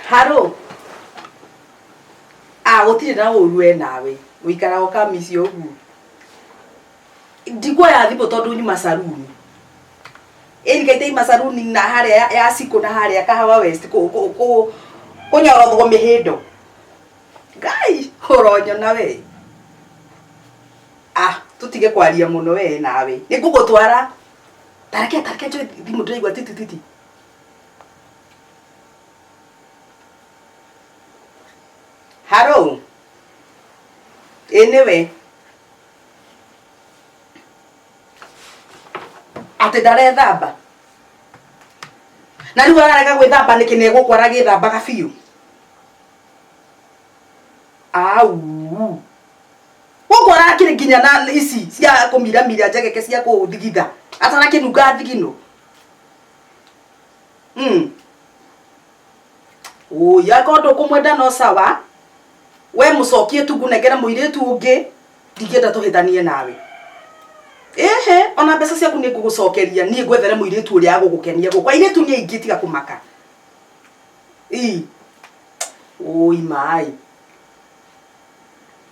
Haro. Gutire na uruwe nawe. Uikara okamisi ogu. Ndikwa ya thibo tondu nyuma saruni. Kaitei masaruni na haria ya siko na haria Kahawa West kunyorothwo mihindo. Ngai horonyo nawe. Tutige kwaria muno we nawe. Ningugutwara. Tareke jo thimu ndiraigua titi. Haro. Enewe. Ate dare thamba. Na riu ararega gwithamba niki negukwara githamba gabiu. Au. Gukwara kiri nginya na ici cia kumira njegeke cia kuthigitha. Atana kinunga thigino. Ya kondo kumwenda no sawa. We mucokie tugunegera muiretu ungi ndigenda tuhithanie nawe. Ona mbeca ciaku ni ngugucokeria nie gwethere muiretu uria agugukenia gukwa iretu ni aingi tiga kumaka. Mai.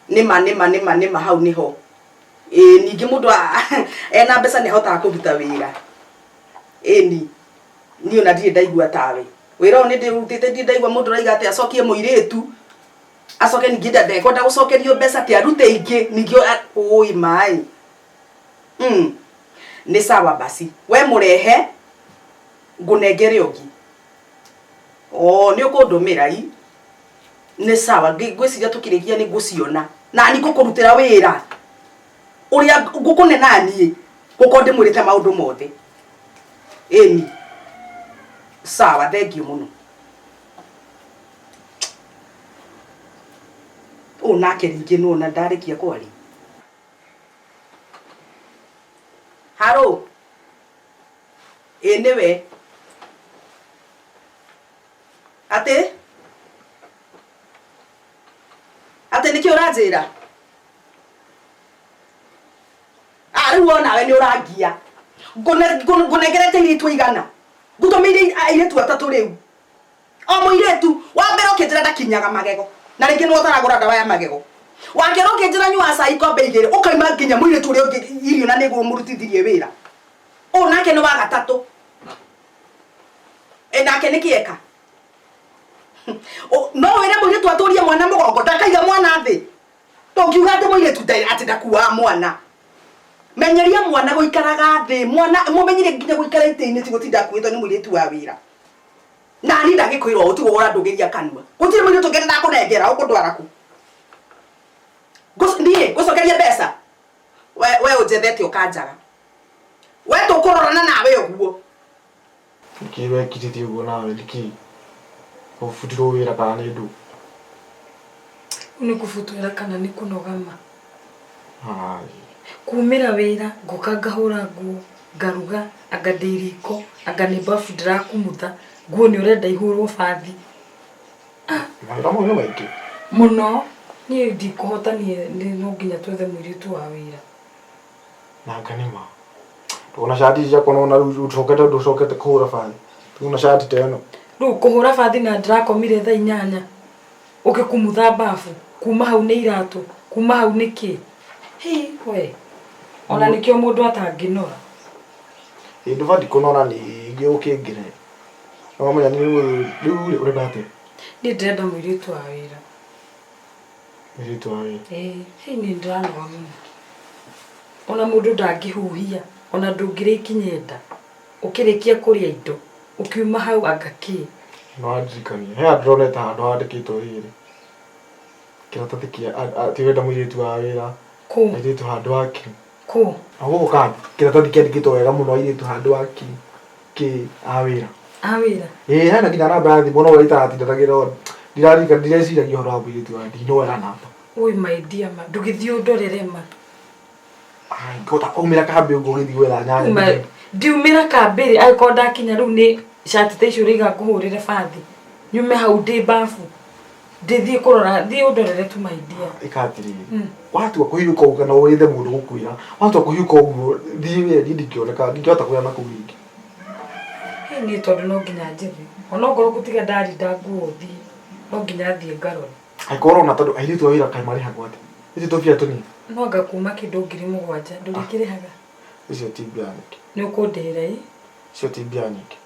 Nima hau niho. Ningi mundu ena mbeca ni hotaga kuruta wira. Ni ona ndire ndaigua tawe. Wira ni ndirutite ndaigua mundu raiga ati acokie muiretu. Acoke ningi ndakwenda gucokerio mbeca ti arute ingi ningio mai. Ni sawa basi. We murehe ngunengere ungi. Ni ukundumira i. Ni sawa ngwiciria tukirikia ni nguciona. Na ni ngukurutira wira. Uria ngukunena nie. Gukonde mwirite maundu mothe. Sawa, thank you muno. Nake ringi no na ndarikia kwari. Haro. Niwe. Ate niki uranjira? Riu onawe ni urangia. Ngunegerete iritu igana. Ngutumire airetu atatu riu. O muiretu wa mbere ukinjira ndakinyaga magego. Na ringi no utaragura ndawa ya magego. Wangero ukinjira nyua cai kombe igiri ukaima nginya muiretu uria ungi irio na niguo murutithirie wira. Nake no wa gatatu. Nake nikieka. No wira muiretu aturie mwana mugongo ndakaiga mwana thi. Ndongiuga ati muiretu ati ndakuwa mwana. Menyeria mwana guikaraga thi mwana mumenyire nginya guikara ite-ini tigotinda kuitwo ni muiretu wa wira. Na ni ndagikwirwo utigora ndugeria kanua. Gutire muiretu ngene ndakunengera ukundwara ku. Gucokeria mbeca. We unjethete ukanjaga. We tukurorana nawe uguo. Kiwe kitithio uguo nawe liki. Ufutirwo wira kana ni ndu. Ni kufutura kana ni kunogama. Kumira wira ngoka ngahura nguo ngaruga agandiriko aganibafu ndirakumutha nguo ni urenda ihurwo bathi. Mawira mo maiki. Muno ni ndikuhota ni no nginya twethe muiritu wa wira. Na kanima. Tuna shati cia kono na ucokete kuhura bathi. Tuna shati teno. Ru kuhura bathi na ndirakomire thaa 8. Ukikumutha bafu kuma hau ni iratu kuma hau niki. We. Ona nikio mundu atanginora. Nduvadi kunona ni ngiukingire. No menya ni riu uri nate. Ni ndenda muiritu wa wira. Muiritu wa wira. Ni ndanoga muno. Ona mundu ndangihuhia, ona ndungire ikinyenda. Ukirikia kuria indo, ukiuma hau agaki. No ajikania. He adroneta handu handikitwo riri. Kiratathiki atiwenda muiritu wa wira. Muiritu handu haki. Awo ka kiratathi kiandikitwo wega muno airitu handu haki ki awira. Awira. Hana nginya namba ya thimu no waita atindatagira ndireciria horo wa muiritu wa ndino wera namba. Oi my dear ma ndugithio ndorere ma. Ngota kumira kambe ngurithi wera nyanya. Ndiumira kambiri aikonda kinya riu ni shati tecio riga kuhurire bathi. Nyume hau ndi bafu. Ndithie kurora thi undorere tu my dear. Ikatiri. Watu kuhiuka ukana withe mundu gukuira. Watu kuhiuka uguo thiwe ndingioneka ndingihota kuya na kuringi. Ni tondu no nginya njithi. Ona ngoro gutiga ndari ndanguo thi. no nginya thiĩ ngarore. Aikoro na tondu airitu wira kai mari hagwate. Iti tofia tuni. No ngakuma kĩndũ 7,000 ndũrĩkĩrĩhaga. Icio ti mbia nyingĩ. Nĩ ũkũndĩra ĩ? Icio ti mbia nyingĩ.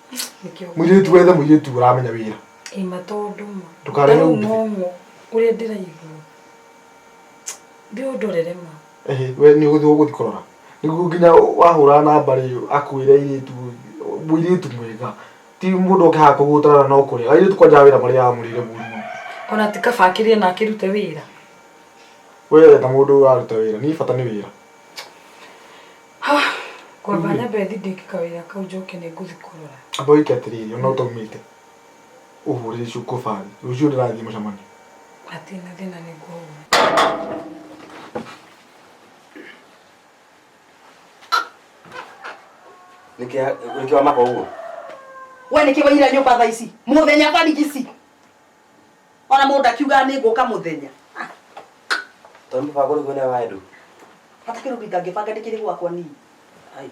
Mũirĩtu wethe mũirĩtu ũramenya wĩra. Ĩ matondũ ma. Ndũkarege ng'ong'o ũrĩa ndĩraigua. Thiĩ ũndorere ma. We nĩ ũgũthiĩ kũrora. Nĩguo nginya wahũra namba rĩ akwĩre airĩtu mũirĩtu mwega. Ti mũndũ ũkĩhaga kũgũtara no kũrĩa. Airĩtu kwanja wĩra marĩa amũrĩre mũno. Ona ti kaba akĩrie na akĩrute wĩra. We ta mũndũ waruta wĩra, ni bata nĩ wĩra. Kwamba nyambe thindĩkĩka wĩra kau njoke nĩ ngũthiĩ kũrora. Amba wĩke atĩrĩrĩ, ona ũtaumĩte. Ũhũrĩre cuku bari. Rũciũ ndĩrathiĩ mũcemanio. Hatina thĩna nĩ ngũhũra. Nĩkĩ wa maka ũguo? We nĩkĩ waira nyũmba thaa ici? Mũthenya barigici. Ona mũndũ akiuga nĩ ngũka mũthenya. Tondũ mũbango ũrĩkũ nĩ wa Edu? Hata kĩrũndũ ingĩbanga ndĩkĩrĩ gwakwa ni. Ai.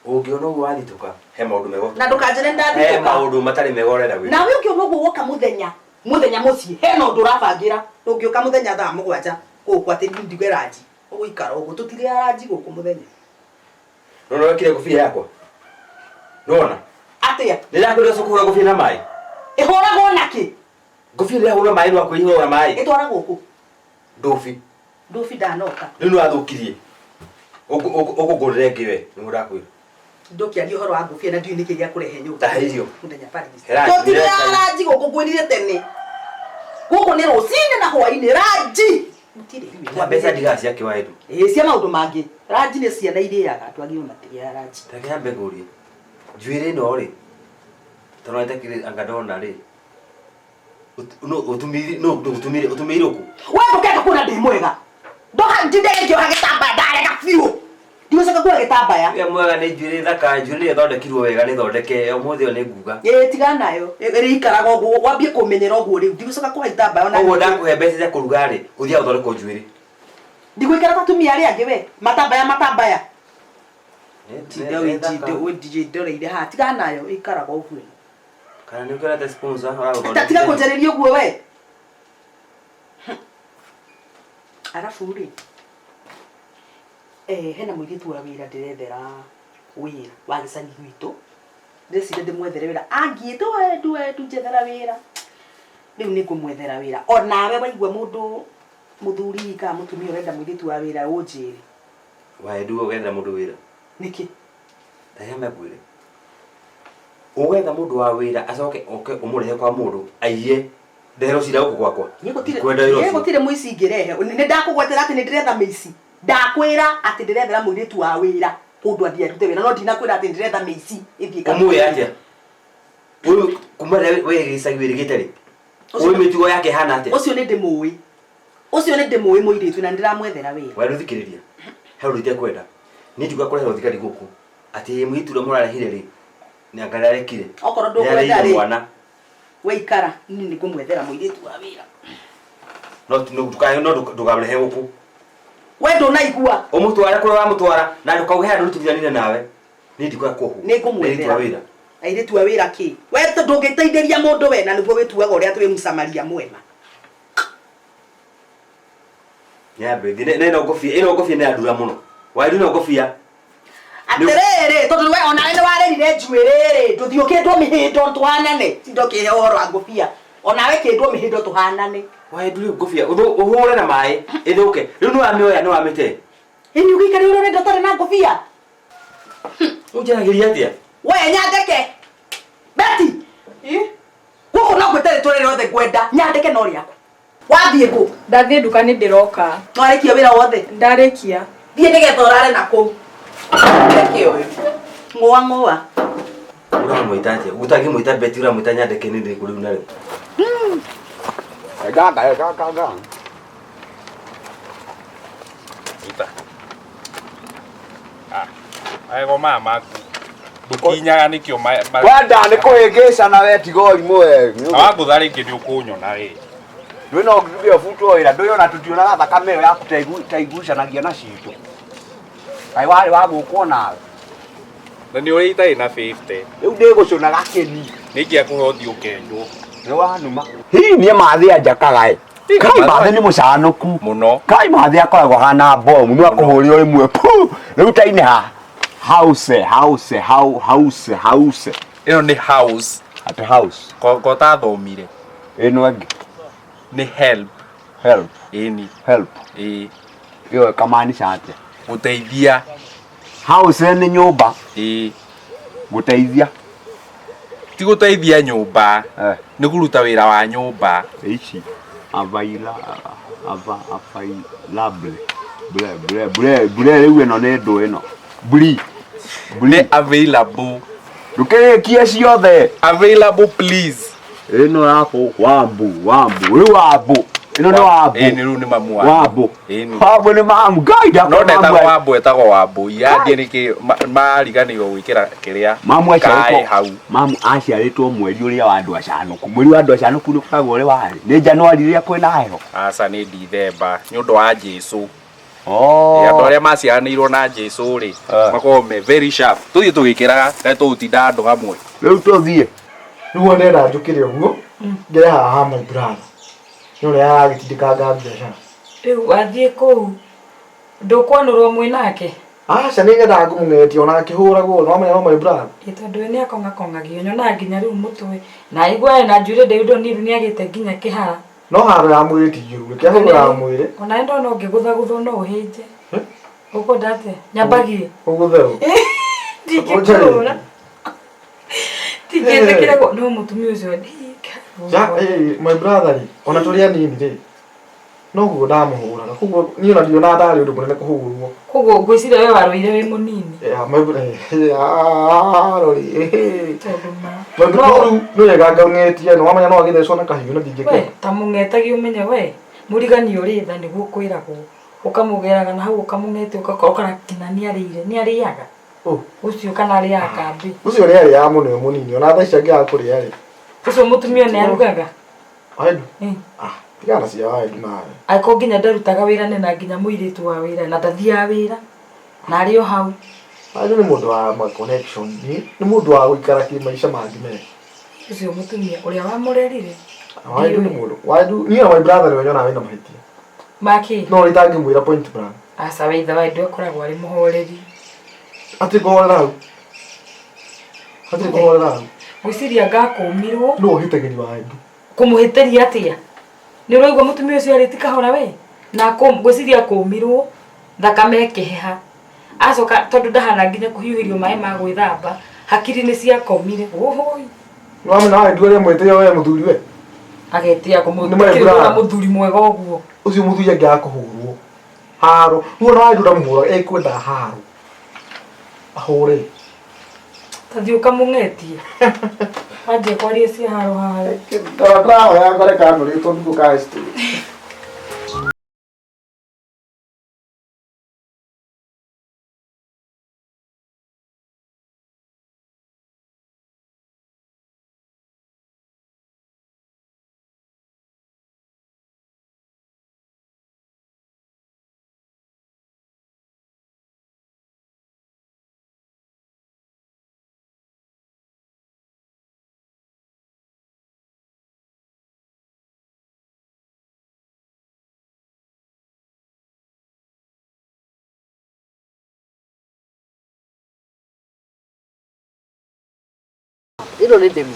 Ũngĩona ũguo wathitũka, he maũndũ mego. Na ndũkanjĩre ndathitũka. He maũndũ matarĩ mega ũrenda gwĩka. Na we ũkĩona ũguo woka mũthenya mũciĩ. He na ũndũ ũrabangĩra. Ndũngĩũka mũthenya thaa 7 gũkũ atĩ ndigwe ranji. Ũgũikara ũguo tũtirĩ ranji gũkũ mũthenya. Nona wekire ngũbia yakwa? Nona? Atĩa? Ndĩrakwĩra ũcoke kũhũra ngũbia na maĩ. Ĩhũragwo naki? Ngũbia ndĩrahũra maĩ no akwĩihũra maĩ. Ĩtwara gũkũ. Ndofi ndanoka. Rĩu nĩwathũkirie. Ũkũngũrĩre ngĩ we, nĩguo ndakwĩra. Ndokiaria ũhoro wa ngũbia na ndiũĩ nĩkĩ gĩa kũrehe nyũmba. Tahe irio. Mũthenya barigici. Ranji, Tũtirĩ ranji gũkũ ngwĩrire tene. Gũkũ nĩ rũcinĩ na hwaĩ-inĩ ranji. Na mbeca ndigacia kĩwa Edu. Cia maũndũ mangĩ. Ranji nĩ ciana irĩaga twagĩrĩirwo matirĩaga ranji. Reke nyambe ngũrie. Njuĩrĩ ĩno rĩ, tondũ nĩtakĩrĩ anga ndona rĩ. Ũtũmĩire ũkũ? We ndũkenda kuona ndĩ mwega. Ndoha njindege ngĩoha gĩtambaya ndarega biũ. Ndigocoka kuoya gĩtambaya. Wĩ mwega nĩ njuĩrĩ thaka, njuĩrĩ ĩthondekirwo wega nĩ thondeke, ũmũthĩ ĩyo nĩ nguga. Tigana nayo. Ĩrĩikaraga ũguo wambie kũmenyera ũguo rĩu. Ndigocoka kuoya gĩtambaya ona. Ũguo ndakũhe mbeca cia kũruga rĩ, ũthiaga ũthondekwo njuĩrĩ. Ndigũikara ta atumia arĩa angĩ we. Matambaya. DJ ndoreire haha. Tigana nayo ĩikaraga ũguo. Kana nĩ ũkĩrate sponsor ũragũthondeka. Tatiga kũnjarĩria ũguo we. Arabu rĩ. Hena mũirĩtu wa wĩra ndĩrethera wĩra wa gĩcagi gwitũ. Ndĩreciria ndĩmwethere wĩra. Angĩĩte Edu njethera wĩra. Rĩu nĩ ngũmwethera wĩra. Onawe waigua mũndũ mũthuri kana mũtumia ũrenda mũirĩtu wa wĩra ũnjĩre. Wa Edu ũgetha mũndũ wĩra. Nĩkĩ? Tahe mekũire. Ũgetha mũndũ wa wĩra acoke oke ũmũrehe kwa mũndũ aiye ndero cira gũkũ gwakwa. Niĩ gũtirĩ mũici ingĩrehe. Nĩ ndakũgwetera atĩ nĩ ndĩretha mĩici. Ndakwĩra atĩ ndĩrethera mũirĩtu wa wĩra mũndũ athiĩ arute wĩra no ndinakwĩra atĩ ndĩretha mĩici ĩthiĩ kana. Ũmũĩ atĩa? Ũyũ kuma we gĩcagi wĩrĩgĩte rĩ. Ũyũ mĩtugo yake hana atĩa? Ũcio nĩ ndĩmũĩ. Ũcio nĩ ndĩmũĩ mũirĩtu na ndĩramwethera wĩra. Wa rũthikĩrĩria. He ũndũ itekũenda. Niĩ njuga kũrehe ũthigari gũkũ. Atĩ mũirĩtu ũrĩa mũrarehire rĩ. Nĩ anga ndarekire. Okorwo ndũkwenda rĩ. Weikara niĩ nĩ ngũmwethera mũirĩtu wa wĩra. No ndũkamũrehe gũkũ. We ndũnaigua. Ũmũtware kũrĩa wamũtwara na ndũkauge handũ rũtithanire nawe. Niĩ ndikũya kũhũ. Nĩ ngũmwethera wĩra. Airĩtu wa wĩra kĩ? We ndũngĩteithĩria mũndũ we na nĩguo wĩtuaga ũrĩa twĩ mũsamaria mwema. Nyambe ĩno ngũbia nĩ andura mũno. Wairu ĩno ngũbia. Atĩrĩrĩ tondũ we onawe nĩ warerire njuĩrĩ rĩ ndũthiũkĩtwo mĩhĩndo twanane. Ndokĩhe ũhoro wa ngũbia. Onawe kĩndwo mĩhĩndo tũhanane. Wairu rĩu ngũbia ũhũre na maĩ ĩthũke. Rĩu nĩ wamĩoya nĩ wamĩte. Ĩni ũgĩikare ũrore ndotarĩ na ngũbia. Ũnjaragĩria atĩa? We Nyandeke. Beti. Gũkũ no ngwetere tũrĩre othe ngwenda. Nyandeke no rĩaku. Wathiĩ kũ? Ndathiĩ nduka nĩ ndĩroka. Twarĩkia wĩra wothe. Ndarĩkia. Thiĩ nĩgetha ũrare na kũu. Nyandeke ũyũ. Ng'ũa. Ũramwĩta atĩa? Ũtangĩmwĩta Beti ũramwĩta Nyandeke nĩ ndĩkũ rĩu na rĩu. Ganga. Ita. Aego mama. Ndukinyaga nikio Wenda nĩ kũhĩngĩcana we tiga ũrimũ we. Wangũtha rĩngĩ nĩ ũkũnyona rĩ. Ndũĩ no ngĩthiĩ ũbutwo wĩra ndũĩ ona tũtionaga thakame ĩyo yaku ta igucanagia na citũ. Kaĩ warĩ wa gũkwo nawe. Na nĩ ũrĩ itarĩ na 50. Rĩu ndĩgũcũna gakeni. Nĩngĩa kũhe ũthiĩ ũkenjwo. Nĩ wanuma. Hihi niĩ mathĩ anjakaga ĩ. Kai mathĩ nĩ mũcanũku. Mũno. Kai mathĩ akoragwo hana bomu no akũhũrĩo rĩmwe. Rĩu tainĩ ha. House. Ĩno nĩ house. At house. Ko ta thomire. Ĩno ĩngĩ. Nĩ help. Help. Ĩni. Help. Ĩyo ĩkamaanisha atĩa? Gũteithia. House nĩ nyũmba. Gũteithia. Ti gũteithia nyũmba. Nĩ kũruta wĩra wa nyũmba. Ici. Available. Bre rĩu ĩno nĩ ndũ ĩno. Nĩ available. Ndũkĩrĩkie ciothe. Available please. Ĩno yaku Wambu. Rĩu Wambu. Ĩno nĩ Wambu. Ĩni rĩu nĩ mamu Wambu. Wambu nĩ mamu. Ngai no ndetagwo Wambu etagwo Wambu. Yandie nĩkĩ mariganĩirwo gwĩkĩra kĩrĩa. Mamu aciarĩtwo mweri ũrĩa wa andũ acanũku. Mweri wa andũ acanũku nĩ ũkoragwo ũrĩ warĩ. Nĩ Januari rĩrĩa kwĩna heho. Aca nĩ December nĩ ũndũ wa Jesũ. Andũ arĩa maciaranĩirwo na Jesũ rĩ makoragwo me very sharp. Tũthiĩ tũgĩkĩraga na tũgũtinda andũ hamwe. Rĩu tũthiĩ. Rĩu ndĩrenda njũkĩre ũguo ngere haha my brother. Nĩ ũrĩa aragĩtindĩkanga biacara. Rĩu wathiĩ kũu ndũkwanũrwo mwĩ nake. Aca nĩgetha ngũmũng'etia ona akĩhũragwo no amenya no my brother. Tondũ nĩ akong'akong'agio nyona nginya rĩu mũtwe na igwa na njuĩrĩ David Oniru nĩ agĩte nginya kĩhara. No haro ya mwĩrĩ ti njũru reke haro ya mwĩrĩ. Ona endo no ngĩgũthagũthwo no ũhĩnje. Ũkũ ndate nyambagie. Ũgũtherũ. Ndingĩkũra. Tingĩetĩkĩra no mũtumia ũcio ndika. My brother ona tũrĩ anini rĩ. No guo ndamũhũraga. Koguo niĩ ona ndiona ndarĩ ũndũ mũnene kũhũrwo. Koguo ngwĩciria we warũire wĩ mũnini. My brother. My brother no wega ngang'etie no amenya no agĩthecwo na kahiũ na ndingĩkĩra. We ta mũng'etagia ũmenye we mũrigani ũrĩ tha nĩguo kwĩragwo. Ũkamũgeraga na hau ũkamũng'ete ũkakora kina nĩ arĩaga. Ucio kana arĩaga kambi. Ucio nĩ arĩa mũno mũnini ona thaa ici angĩaga kũrĩa rĩ. Ucio mũtumia nĩ arugaga. Aidu. Tigana cia aidu nawe. Aiko nginya ndarutaga wĩra nena nginya mũirĩtu wa wĩra na ndathiaga wĩra. Na arĩ o hau. Aidu nĩ mũndũ wa ma connection nĩ mũndũ wa gũikara kĩmaica mangĩ mega. Ucio mũtumia ũrĩa wamũrerire. Aidu nĩ mũndũ. Aidu niĩ na my brother nĩ nyona wĩna mahĩtia. Maki. No ritangĩmwĩra point blank. Aca we ithe wa Aidu akoragwo arĩ mũhoreri. Atĩ kũhorera hau. Atĩ kũhorera hau. Gwĩciria ngakũmirwo. No ũhĩtagĩri wa Aidu. Kũmũhĩtĩria atĩa? Nĩ ũraigua mũtumia ũcio arĩ ti kahora we? Na gwĩciria kũmirwo thakame ĩkĩheha. Acoka tondũ ndahana nginya kũhiũhĩrio maĩ ma gwĩthamba. Hakiri nĩ ciakomire. Ohoi. No amena Aidu arĩa mwĩtĩo we mũthuri we. Agetia kũmũthikĩrĩria mũthuri mwega ũguo. Ucio mũthuri angĩaga kũhũrwo. Haro. Nuo no Aidu ndamũhũra ekwenda haro. Ahũre. Tathiĩ ũkamũng'etie. Wanjie kwaria cia haro haro. Ndahoya ngore kanũrĩtwo ndugu ka story. Ino nĩ ndemi.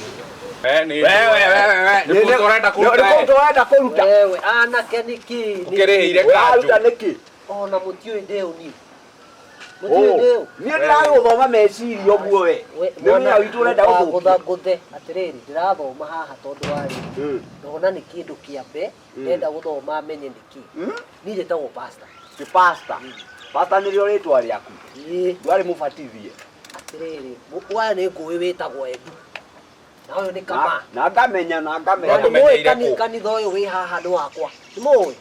Nĩkũrenda kũruta. Wewe anake nĩkĩ? Ũkĩrĩhĩire kanjũ. Nĩkĩ? Ona mũtiũĩ ndĩũ ni. Mũtiũĩ ndĩũ. Niĩ ndĩragũthoma meciria ũguo we. Nĩ wĩra witũ ũrenda gũthũkia. Ngũthe atĩrĩrĩ ndĩrathoma haha tondũ warĩ. Ndona nĩ kĩndũ kĩambe ndenda gũthoma menye nĩkĩ. Niĩ njĩtagwo pastor. Ti pastor. Pastor nĩrĩo rĩtwa rĩaku. Ndwarĩ mũbatithie. Atĩrĩrĩ waya nĩ ngũĩ wĩtagwo Edu. Na ũyũ nĩ Kama. Na ngamenya. Na nĩmũĩ kanitha ũyũ wĩ haha nĩ wakwa. Nĩmũĩ.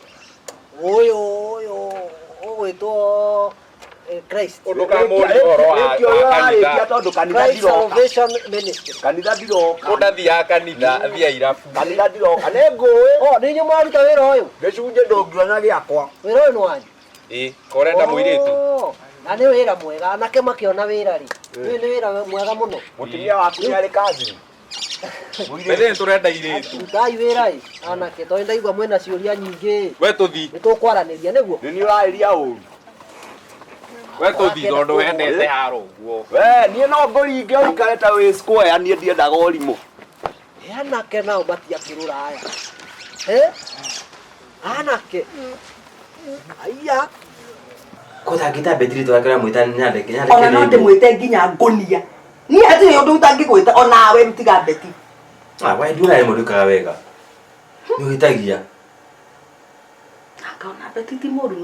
Ũyũ ũgwĩtwo Christ. Salvation Ministry. Kanitha ndiroka. Ũndathiaga kanitha thia irabu. Kanitha ndiroka. Nĩ ngũĩ. Nĩ inyuĩ mwaruta wĩra ũyũ. Gĩcunjĩ ndũngiona gĩakwa. Wĩra ũyũ nĩ wanyu. Korenda mũirĩtu. Na nĩ wĩra mwega anake makĩona wĩra rĩ. Ũyũ nĩ wĩra mwega mũno. Mũtumia waku nĩ arĩ kazi. Bethe turenda iritu. Ndai wira ĩ. Anake to ndaigua mwena ciũria nyingĩ. We tuthi. Nĩtũkwaranĩria nĩguo. Nĩ ũrarĩria ũru. We tuthi tondu wendete haro guo. We niĩ no ngũringe ũikare ta wĩ square niĩ ndiendaga ũrimũ. Anake nao matiakĩrũra aya. Anake. Aya. Kuthangita betri twakira mwita nyandeke Ona no ndimwite nginya ngonia. Ni hatirĩ ũndũ ũtangĩgwĩta onawe rutiga beti. Wa ndura ĩ mũndũ kaga wega. Nĩ ũhitagia. Akaona beti ti mũndũ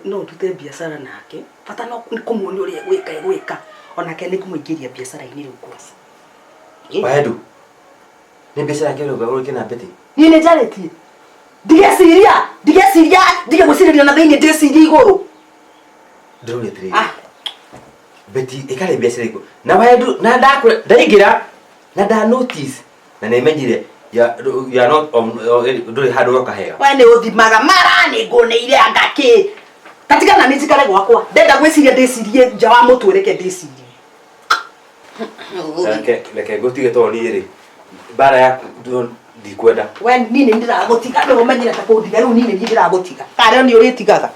no ndute biacara nake. Bata no kũmuonia ũrĩa gwĩka. Onake nĩ kũmũingĩria biacara-inĩ rĩu kwaci. Wa ndu. Nĩ biacara kĩrĩa ũgũrũke na beti. Niĩ nĩ njarĩtie. Ndigeciria ndigegwĩcirĩria na thĩinĩ ndĩciria igũrũ. Ndĩrauria atĩrĩrĩ. Beti ĩkarĩ biacara ĩkũ. Na wa ndu na ndaingĩra na nda notice na nĩmenyire ya not ndũrĩ handũ roka hega. We nĩ ũthimaga mara nĩ ngũnĩire angaki. Tatigana nĩ njikare gwakwa. Ndenda gwĩciria ndĩcirie nja wa mũtwe reke ndĩcirie. Reke ngũtige tondũ niĩ rĩ bara ya ndikwenda. We niĩ nĩ ndĩragũtiga ndũrĩ ũmenyire ta kũndiga rĩu niĩ nĩ ndĩragũtiga. Karĩa nĩ ũrĩtigaga.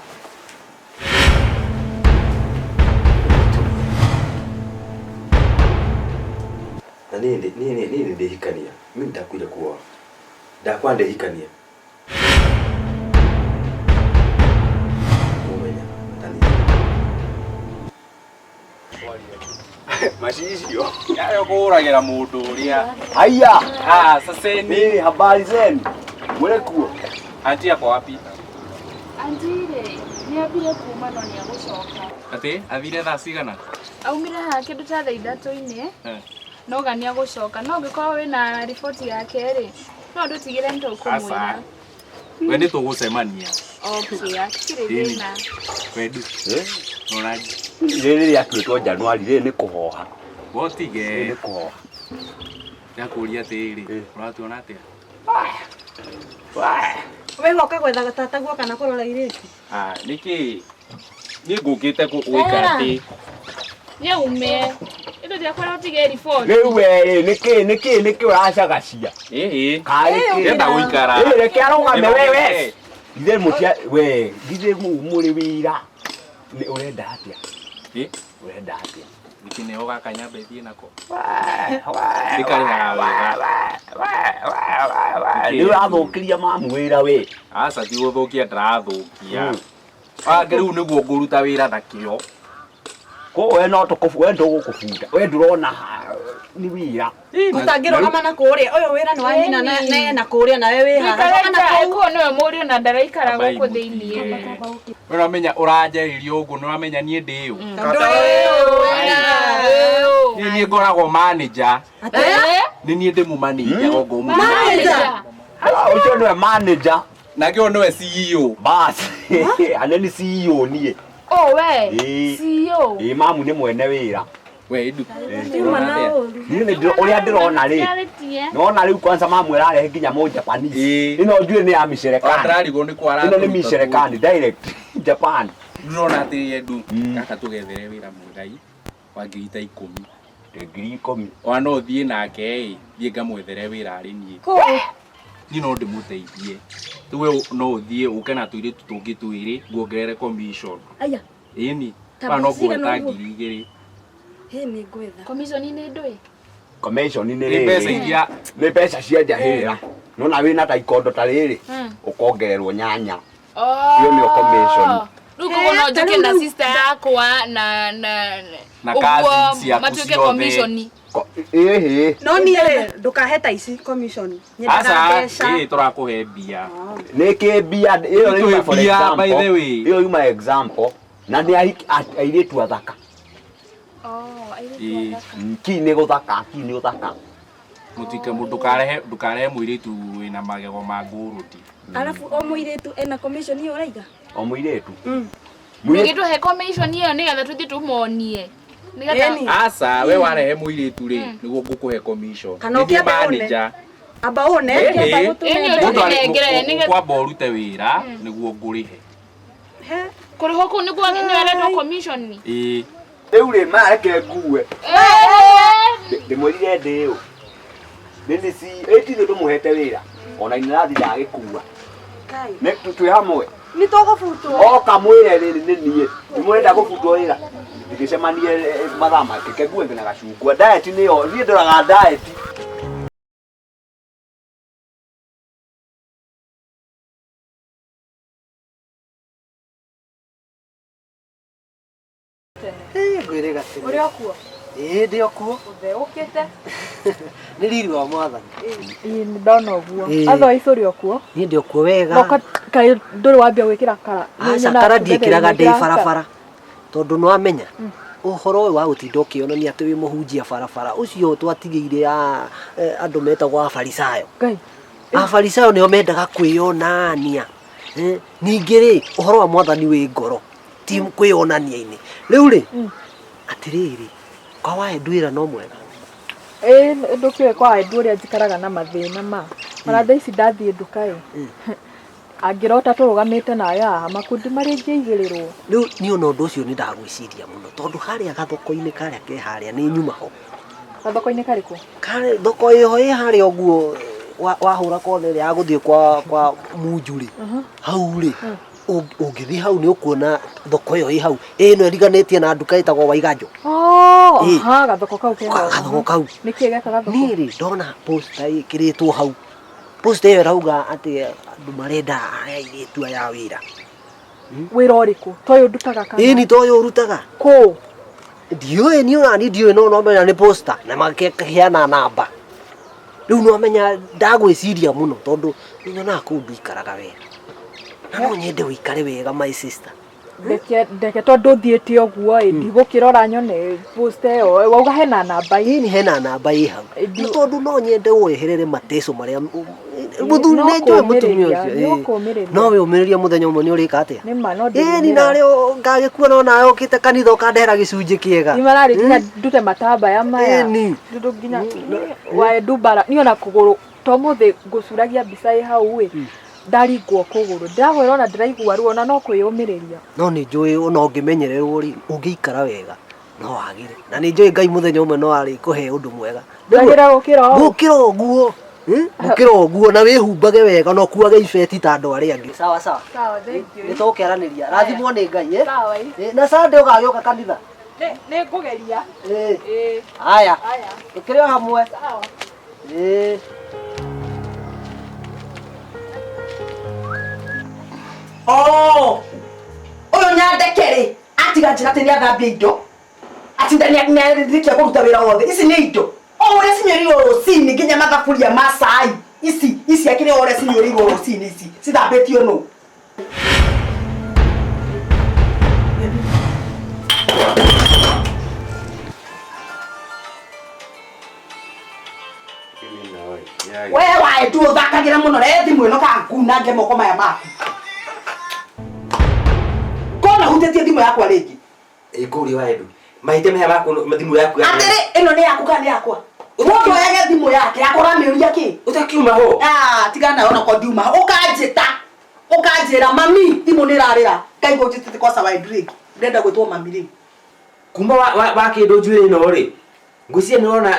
Na nini ndihikania. Mimi nitakuja kuoa. Ndakuwa ndihikania. Umenya. Tani. Macicio. Yayo kuragira mundu uria. Haya. Sasa Ni habari zenu. Mwele kuo. anti yako wapi? Anjire, ni abire kuma no ni agucoka. Ati athire thaa cigana? Aumire ha kindu ta thaa 3:00 no gani agucoka no ngikorwo wina riboti yake ri no ndutigire ntukumwira. We ni tugucemania. Okay, akire thina. Wedu. Nonaji. Rĩrĩ rĩatuĩtwo Januari rĩrĩ nĩ kũhoha. Wotige. Nĩ kũhoha. Yakuria atĩrĩ, ũratuona atĩa? We ngoka gwetha gatata guo kana kũrora irĩti? Niki ni ngũkĩte gwĩka atĩ. Ni ume. Indo dia kwara utige report. Rĩu we nĩkĩ ũracagacia? Karĩ Ndenda gũikara. Reke arũgame wewe. Ithe mũtia we githĩ mũrĩ wĩra. Nĩ ũrenda atĩa? Ũrenda atĩa? Niki nĩ ũgakanya bethi nako. Ndikari na wega. Nĩ ũrathũkĩria mamu wĩra we. Aca ti gũthũkia ndĩrathũkia. Rĩu nĩguo ngũruta wĩra na kĩo. We no we ndũgũkũbunda. We ndũrona nĩ wĩra. Gũtangĩrũgama na kũrĩa. Ũyũ wĩra nĩ wa nyina na kũrĩa nawe wĩ haha. Ko no mũriũ na ndaraikara gũkũ thĩinĩ. Ũramenya ũranjaririo ũguo nĩ ũramenya niĩ ndĩ ũ. Niĩ ngoragwo manager. Nĩ niĩ ndĩ manager ũguo. Manager. Ũcio nĩwe manager. Nakĩo nĩwe CEO. Basi. Ane nĩ CEO niĩ. We. CEO. Mamu nĩ mwene wĩra. We ndu. Niĩ ũrĩa ndĩrona rĩ. Nona rĩu kwanza mamu ararehe nginya mo Japanese. Ĩno njũĩ nĩ ya miserekani. Ndararigwo nĩ kwara. Ĩno nĩ miserekani direct Japan. Ndĩrona atĩ ndu kaka tũgethere wĩra mũgai wa ngiri 10. Ngiri 10. Wana ũthiĩ nake thiĩ ngamwethere wĩra arĩ niĩ. Niĩ no ndĩmũteithie. Tuwe no ũthiĩ ũke na tũirĩtu tũngĩ twĩrĩ nguongerere commission. Aya. Ĩni. Wana ngweta ngiri 2. Nĩ ngwetha. Commission nĩ ndũĩ. Commission nĩ Nĩ mbeca iria nĩ mbeca cia njahĩra. Nona wĩna ta ikondo ta rĩrĩ ũkongererwo nyanya. Iyo nĩyo commission. Rĩu koguo no njoke na sister yakwa na kazi ciaku matuĩke commission. No niĩ ndũkahe ta ici commission. Aca tũrakũhe mbia. Nĩkĩ mbia ĩyo yuma for example. By the way. Ĩyo yuma example. Na nĩ airĩtu athaka. Ki nĩ gũthaka, ki nĩ ũthaka. Mũtike ndũkarehe mũirĩtu wĩna magego ma ngũrũti. Alafu o mũirĩtu ena commission ĩyo ũraiga? O mũirĩtu. Mũirĩtu commission ĩyo nĩgetha tũthiĩ tũmonie. Aca we warehe mũirĩtu rĩ nĩguo ngũkũhe commission. Kana ũkĩamba one. Amba one ngĩamba gũtũnengere kwamba ũrute wĩra nĩguo ngũrĩhe. Kũrĩho kũu nĩguo nĩwendwo commission. Rĩu rĩ mareke ngue. Ndĩmwĩrire ndĩ ũ. nini si eti ndo muhete wira ona inirathi ndagikua ne tutwe hamwe Ni tugubutwo. oka mwire riri nini nimurenda gubutwo wira ndigicemanie mathama keke ngwe na gacungwa diet niyo ni ndoraga diet Ngwire gatiri. Uri okuo? Ndi okuo. Utheukite? Ni riri wa mwathani. Ii ndona uguo. Otherwise uri okuo? Ni ndi okuo wega. Noka kai nduri wambia gwikira kara. Aca kara ndiikiraga ndi barabara. Tondu no amenya. Uhoro wa gutinda ukionania ati wi muhunjia barabara ucio twatigiire andu metagwo abarisayo. Ngai. Abarisayo nio mendaga kwionania. Ningi ri uhoro wa mwathani wi ngoro. Ti kwionania-ini. Riu ri atiriri kwa wae ndwira no mwega. Ndukiwe kwa endu uria njikaraga na mathina ma. Maratha ici ndathie nduka angirota turugamite nayo haha makundi mari ngiigirirwo. Riu ni ona undu ucio ni ndagwiciria muno tondu haria gathoko-ini karia ke haria ni nyuma ho. Gathoko-ini kariku? Kare thoko iyo i haria uguo wahura kone ria guthie kwa munjuri. Hau ri ungithi hau ni ukuona thoko iyo i hau ino eriganitie na nduka itagwo Waiganjo. Ha gathoko kau ke hau. Gathoko kau Niki geka gathoko? Niri ndona poster ikiritwo hau. Poster iyo rauga ati andu marenda aya iritu aya wira. Wira uriku? Toyo ndutaga kana? Ni toyo urutaga. Ko? Ndiyo ni ona ni ndiyo no menya ni poster na makeheana namba. Riu no menya ndagwiciria muno tondu nyona kundu ikaraga wega. Na no nyende wikare wega my sister. Ndeke tondu thiete oguo ndigukirora nyone poster iyo wauga hena namba ni hena namba i hau. No tondu no nyende weherere mateso maria muthuri ne njoe mutumia ucio. No we umiriria muthenya umwe ni urika atia? Ni nario ngagikua no nayo ukite kanitha ukandehera gicunji kiega. Ni marari nginya ndute matamba ya maya. Ndu nginya wae ndubara ni ona kuguru to muthi ngucuragia mbica i hau we. Ndaringwo kuguru ndagwira ona ndiraigua ruo na no kwiyumiriria. No ni njui ona ungimenyererwo ri ungiikara wega no wagire na ni njui Ngai muthenya umwe no ari kuhe undu mwega. Ndagira gukira oguo gukira oguo na wihumbage wega no kuage ifeti ta andu aria angi. Sawa sawa. Sawa, thank you. Nitokeraniria rathimwo ni Ngai Sawa. Na Sunday ugagioka kanitha. Ni ngugeria. Haya. Tukire hamwe. Sawa. Uyu nyandekere atiga njira ati ni athambia indo atindania nirikia kuruta wira wothe ici ni indo ore cinyerirwo rucini nginya mathaburia ma cai ici akire ore cinyerirwo rucini ici cithambitio no we wae tu thakagira muno re thimu ino kanguna nge moko maya maku kona hutetie thimu yakwa ringi ikuri wa edu mahite meha maku thimu yaku atiri ino ni yaku kana yakwa utoto yage thimu yake akora miuria ki utakiuma ho tigana ona kwa diuma ukajira mami thimu ni rarira kaigo jitite kwa sawa drink ndenda gwitwo mami ri kumba wa kindu njwire no ri ngucie nirona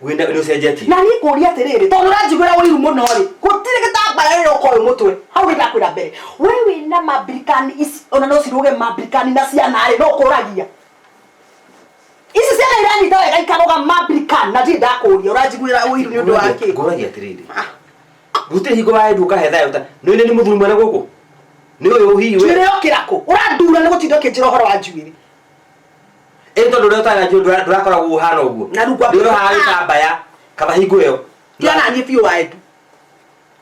wenda ni ucenjetie na ni kuria atiriri tondu ranjigura wiru muno ri gutire gitambara riro koyo mutwe hau ila kwira mbere wewe na mabrikani isi ona no ciruge mabrikani na ciana ri no kuragia isi ciana irani tawe gaikaroga mabrikani na ndinda kuria uranjigura wiru ni undu wake kuragia atiriri gutire higo wa nduka hetha uta ni muthuri mwana guku ni uyu hiyo twire okirako urandura ni gutinda kinjira horo wa njwiri tondu rio taga njundo ndurakoragwo uhana uguo na rugwa ndiro hawe kambaya kaba hingo iyo tiana ni fiu waedu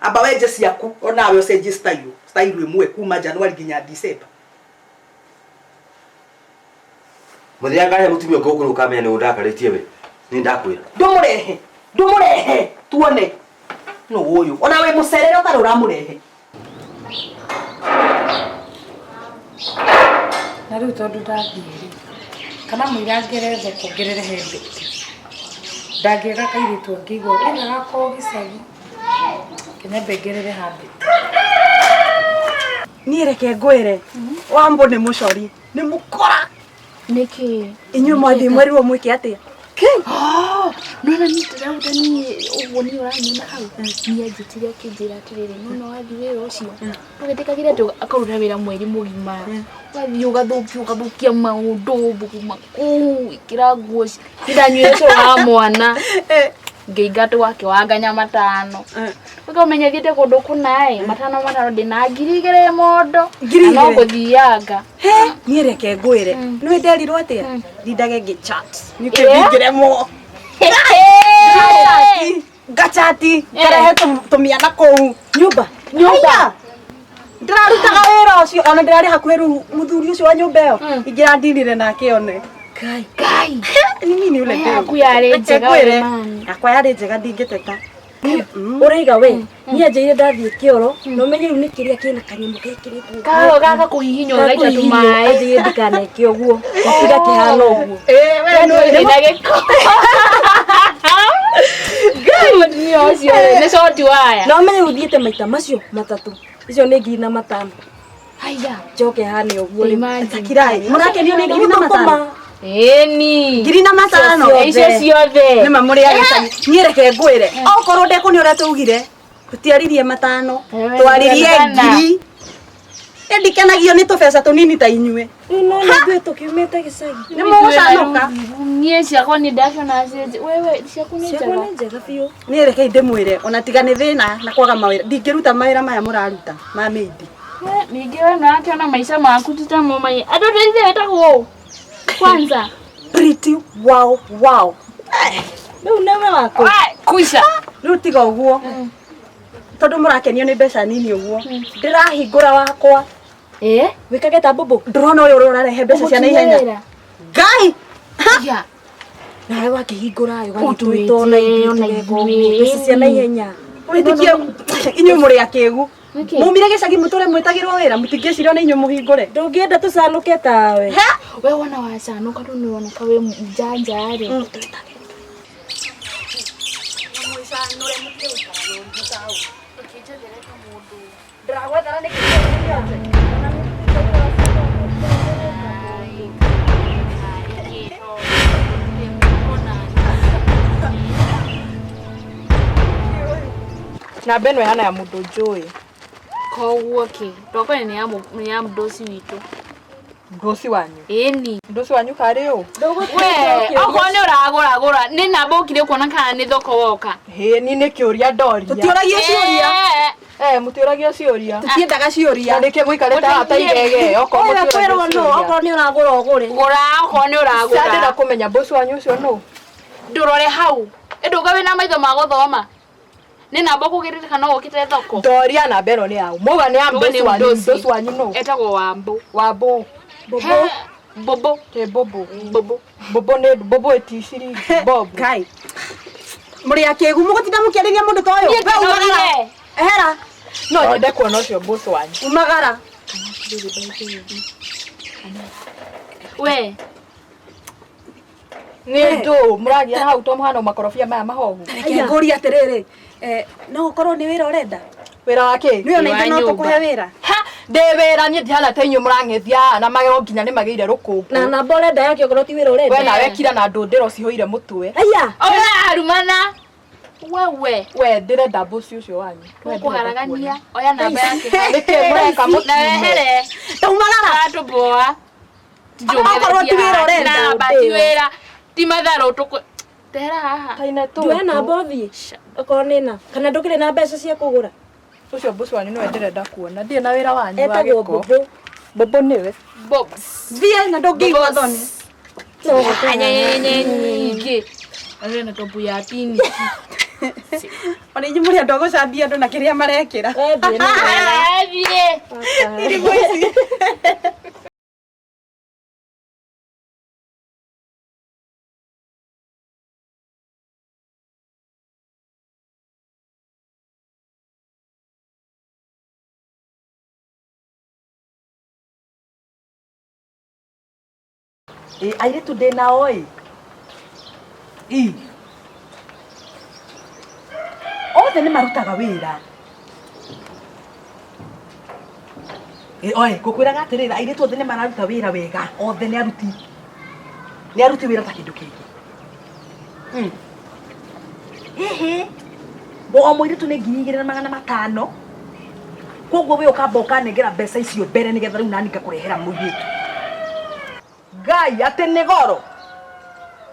aba weje ciaku ona we ucenjie style imwe kuma January nginya December muthia ngaya mutumio guku nukamenya ni undakaritie we ni ndakwira ndumurehe tuone no uyu ona we mucerere utari uramurehe na riu tondu ndathiri kana mwira ngereze kuongerere hembe ndagiega kairitu ngigwo ina gako gicagi kenya mbengerere hambe ni reke ngwire wambo ni mucori ni mukora niki inyu mwathi mwerirwo mwike atia Nona nitararuta ni uguo ni uranyona hau ni anjitire kinjira atiriri nona wathi wira ucio ugetikagire tu akaruta wira mweri mugima wathi ugathukia maundu buguma ikira nguo ndanyuire wa mwana ngeingatu wake wanganya matano ukamenya thiete kundu kunae matano ndinagirigire mondo no guthianga ni reke ngwire no nderirwo atia ndindage ngichat nikingire mo gachati karehe tumiana kou nyumba ndirarutaga wira ucio ona ndirari hakuhiru muthuri ucio wa nyumba iyo ingira ndinire nake one kai nini ule ndio kuyare njega mani akwa yari njega ndingiteta uraiga we ni ajeire ndathie kioro no menye ni kiria kina kanyambu gekiritwo gaga kuhihinya uraita tumae ajeire ndikaneke uguo kira kihana uguo we no ina giko gai ni ocio ni shoti waya no menye uthiete maita macio matatu icio ni ngiri na matano haya joke hane uguo kirai murakenio ni ngiri na matano eni ngiri na matano icio ciothe ni mamuri agicani ni reke ngwire okorwo ndeko ni uria tugire tutiaririe matano twaririe ngiri endikenagio ni tubeca tunini ta inyue no ndwe tukiumete gicagi ni mugucanuka nie ciakwa ni ndashona wewe ciaku ni njega biu ni reke ndimwire ona tiga ni thina na kwaga mawira ndingiruta mawira maya muraruta ma meidi ningi we na akiona maisha maku tutamo mai adodoize wetagwo kwanza pretty wow no newe wako kuisha rutiga uguo tondu murakenio ni mbeca nini uguo ndirahingura wakwa wikage ta bobo ndrona uyu urarehe mbeca cia naihenya ngai ya nawe wakihingura ayo gatwito na mbeca cia naihenya witikie inyue muri akigu mumire gicagi muture mwitagirwo wira mutingicirio ni inyue muhingure ndungienda tucanuke tawe we wona wacanuka ndu wona kawe mjanja ari na beno yana ya mundu njui koguo ki ndokone ni ya mdosi witu ndosi wanyu eni ndosi wanyu kari u we okone uragura ni namba ukire kuona kana ni thoko woka he ni ni kiuria ndoria tutiuragie ciuria mutiuragie ciuria tutiendaga ciuria ndike muikareta hata igege oko kwirwo no oko ni uragura ugure gura okone uragura ndira kumenya bosi wanyu ucio no ndurore hau nduga wina maitho ma guthoma ni namba kugirira kana ukite thoko ndoria na beno ni yao muga ni ambeso wanyu no etagwo wambo bobo ke bobo ne bobo etishiri bobo kai muri akigu mugutinda mukiariria mundu to uyu we umagara ehera no nyende kuona ucio bosi wanyu umagara we ni ndo muragia hau to muhano makorofia maya mahogu reke nguri atiriri no ukorwo ni wira urenda wira wake ni ona inde no tukuhe wira ha de wira ni ndihana ta inyu murangethia na magero nginya ni magiire rukungu na namba urenda yake ukorwo ti wira urenda we nawe kira na ndundiro cihoire mutwe aya ona arumana we ndirenda bosi ucio wanyu kuharagania oya namba yake reke mureka na here tumagara tuboa okorwo ti wira urenda namba ti wira ti matharo tuku tera haha kaina tu we namba uthie ukorwo nina kana ndukire na mbeca cia kugura ucio bosi wanyu niwe ndirenda kuona ndie na wira wanyu wa etagwo giko bobo bobo niwe bobs thie na ndungigwa thoni nyingi arena topu ya tini ona inyu muri andu agucambia andu na kiria marekira thie aire tu de na oi othe ni marutaga wira oi gukwiraga atirira aire tu othe ni mararuta wira wega othe ni aruti wira ta kindu kingi Bo mo iritu ne 2,500. Koguo we ukamba ukanengera mbeca icio mbere nigetha riu nani ngakurehera muiritu. Ngai ate nĩ goro.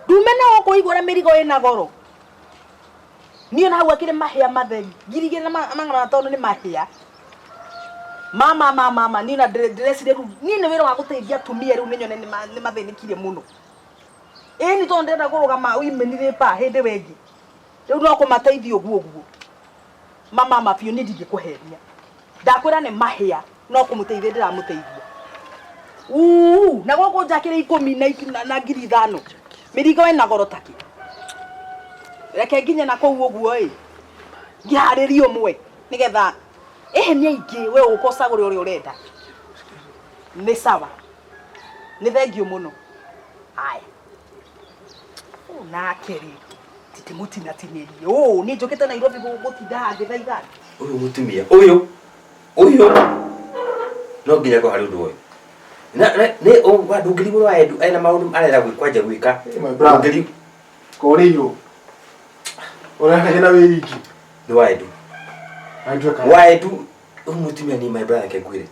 Ndumena ũkũigũra mĩrigo ĩna goro. Niĩ na hau akĩrĩ mahĩa matheri. 2,500 nĩ mahĩa. Mama niĩ na ndĩrecire rĩu niĩ nĩ wĩra wa gũteithia atumia rĩu nĩnyone nĩ mathĩnĩkire mũno. Ĩni tondũ ndĩrenda kũrũgama uimenire pa hĩndĩ wengi. Rĩu no kũmateithia ũguo. Mama biũ nĩ ndingĩkũheria. Ndakwĩra nĩ mahĩa no kũmũteithia ndĩramũteithia. Na gũkũ njakĩre 10 na 5,000. Mĩrigo ĩna goro taki. Reke nginye na kũu ũguo ngĩharĩria ũmwe nĩgetha nĩ aingĩ we ũkosagũre ũrĩa ũrenda. Nĩ sawa. Nĩ thengio mũno. Aya. Nake rĩ titimutinatinirie. Nĩ njũkĩte Nairobi gũtinda ngĩthaitha. Ũyũ mũtumia ũyũ no nginya ko harĩ ũndũ ũyũ. Nĩ ndũngĩri mũno wa Edu ena maũndũ arenda gwĩkwanja gwĩka. Ndũngĩri kũrĩirwo ũrenda na wĩiki nĩ wa Edu. Wa Edu ũyũ mũtumia nĩ my brother Kegwire.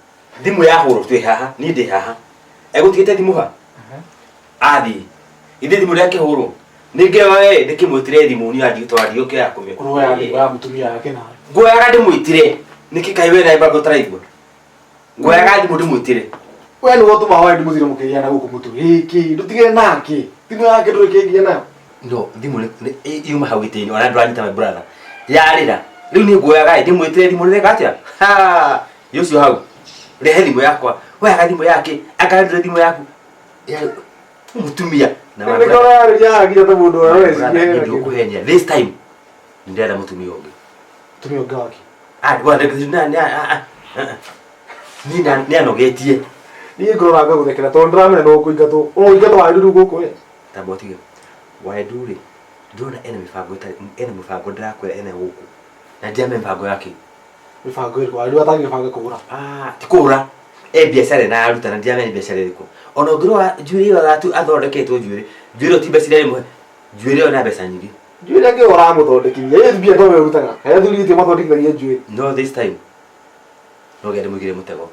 Thimũ ya hũrwo twĩ haha niĩ ndĩ haha. Egũtigĩte thimũ ha? Athi. Ithe thimũ yake hũrwo. Ningĩ we ndĩkĩmwĩtire thimũ ni angĩtwario kĩa kũmĩa. Ũroya thimũ ya mũtumia yake na. Ngoyaga ndĩmwĩtire. Nĩkĩ kai we na ibago taraigua. Ngoyaga thimũ ndĩmwĩtire. We nĩ gũtũma wa Edu mũthire mũkĩria na gũkũ mũtu. Gĩkĩ ndũtigire nake. Thimũ yake ndũrĩ kĩngia nayo. No thimũ yuma hau gĩtĩinĩ ona ndwanyita my brother. Yarĩra. Rĩu nĩ ngoyaga ndĩmwĩtire thimũ nĩ atĩa? Yucio hau. Rehe thimũ yakwa. Woyaga thimũ yake. Akarĩra thimũ yaku. Mũtumia. Na nĩkora ya nginya ta mũndũ wa resi. Ndĩkũhenia. This time ndĩrenda mũtumia ũngĩ. Mũtumia ũngĩ wake. Nĩ anogetie. Niĩ ngorora ngagũthekera tondũ ndĩramenya no kũingatwo. Ũingatwo wa Edu gũkũ we. Tamba ũtige. Wa Edu rĩ. Ndĩrona ena mĩbango ndĩrakwĩra ena gũkũ. Na ndiame mĩbango yake. Mĩbango ĩrĩkũ? Wa Edu atangĩbanga kũgũra. Ti kũgũra. Biacara na aruta na ndiame nĩ biacara ĩrĩkũ. Ona ũngĩrora njuĩrĩ ĩyo thatu athondeketwo njuĩrĩ ti mbeca ĩmwe. Njuĩrĩ ĩyo na mbeca nyingĩ. Njuĩrĩ yake ũramũthondekithia. Yeye mbia to we ũrutaga. He thuri ti mathondekithagia njuĩrĩ. No this time. No gende mũigire mũtego.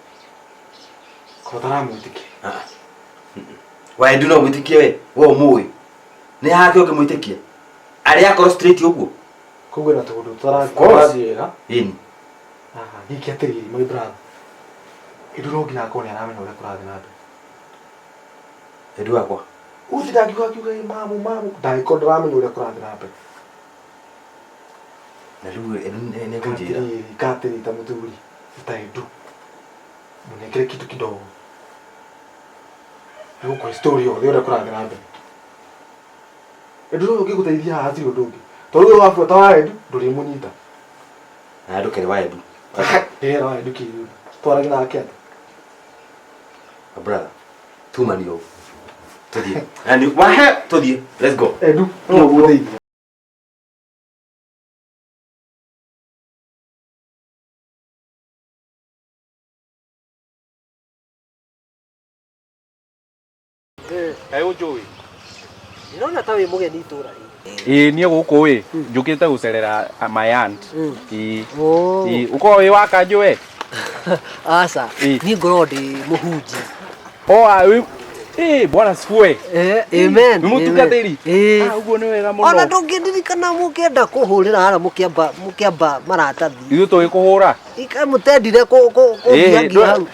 Kotara mwĩtĩkie. Wa Edu no mwĩtĩkie we ũmũĩ. Nĩ hake ũngĩmwĩtĩkia. Arĩa akorwo straight ũguo. Koguo na tondũ tũrathiĩ wega. Ĩni. Gĩkĩ atĩrĩrĩ my brother. Edu no nginya akorwo nĩ aramenya ũrĩa kũrathiĩ na mbere. Edu wakwa. Uthi ndakiuga mamu ndagĩkorwo ndaramenya ũrĩa kũrathiĩ na mbere. Na rĩu Edu nĩ kũnjĩra. Katĩrĩ ta mũthuri ta Edu. Mũnengere kitu kidogo. Nĩgũkũhe story yothe ũrĩa kũrathiĩ na mbere. Edu no ũngĩgũteithia haha hatirĩ ũndũ ũngĩ. Tondũ ũyũ wabuata wa Edu ndũrĩmũnyita. Na ndũkĩrĩ wa Edu. Ndĩrera wa Edu kĩrĩu. Twarage nake. Brother. Tumanio. Tũthiĩ. And wahe tũthiĩ. Let's go. Edu no ũgũteithia. Ũnjũĩ. Ndĩrona ta wĩ mũgeni itũra Ĩĩ niĩ gũkũ ĩ njũkĩte gũcerera my aunt. Ũkorwo wĩ wa Kanjũ we? Aca niĩ ngoragwo ndĩ mũhunjia. Bwana sifue. Amen. Nĩ mũtungatĩri? Ũguo nĩ wega mũno. Ona ndũngĩndirikana mũkĩenda kũhũrĩra hara mũkĩamba maratathi. Ithuĩ tũgĩkũhũra? Mũtendire kũthiangia hau.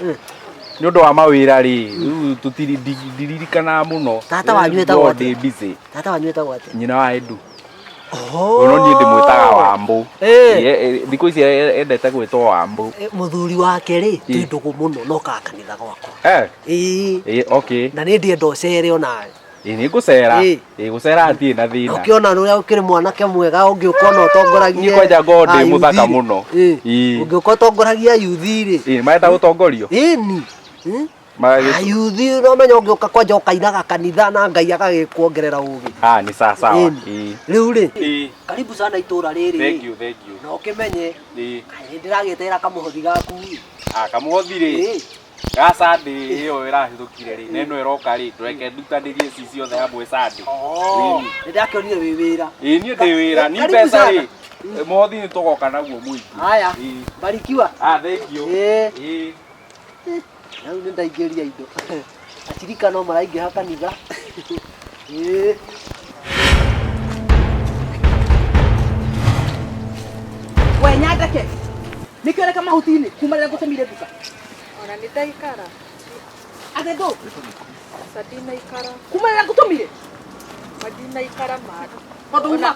Nĩ ũndũ wa mawĩra rĩ, rĩu tũtiririkanaga mũno. Tata wanyu etagwo atĩa? Ndĩ busy. Tata wanyu etagwo atĩa? Nyina wa Edu. No niĩ ndĩmwĩtaga Wambũ. Thikũ ici endete gwĩtwo Wambũ. Mũthuri wake rĩ twĩ ndũgũ mũno no kaga kanitha gwakwa. Okay. Na nĩ ndĩenda ũcere onawe. Nĩ ngũcera. Gũcera hatirĩ na thĩna. Ũkĩona ũrĩa ũkĩrĩ mwanake mwega ũngĩũka ona ũtongoragie. Niĩ kwanja ngorwo ndĩ mũthaka mũno. Ũngĩũka ũtongoragia ayuthi rĩ. Marenda gũtongorio? Ĩni. Ayuthi ũramenya ũngĩũka kwanja ũkainaga kanitha na Ngai agagĩkuongerera ũgĩ. Nĩ sawa. Rĩu rĩ karibu sana itũra rĩrĩ. Thank you. Na ũkĩmenye ndĩragĩetera kamũhothi gaku. Kamũhothi rĩ. Gasandi iyo irahithukire ri neno iroka ri tweke ndutanirie ci ciothe hamwe sandi. Ndakionire wi wira. Ni ndi wira ni pesa ri. Mothi ni tugoka naguo mwiki. Haya. Barikiwa. Thank you. Nau nĩ ndaingĩria indo. Acirika no maraingĩha kanitha. We nyandeke. Nikioneka mahuti-inĩ kuma rĩrĩa ngũtũmire nduka. Ona nĩ ndaikara. Athendo. Ndinaikara. Kuma rĩrĩa ngũtũmire. Ndinaikara mara.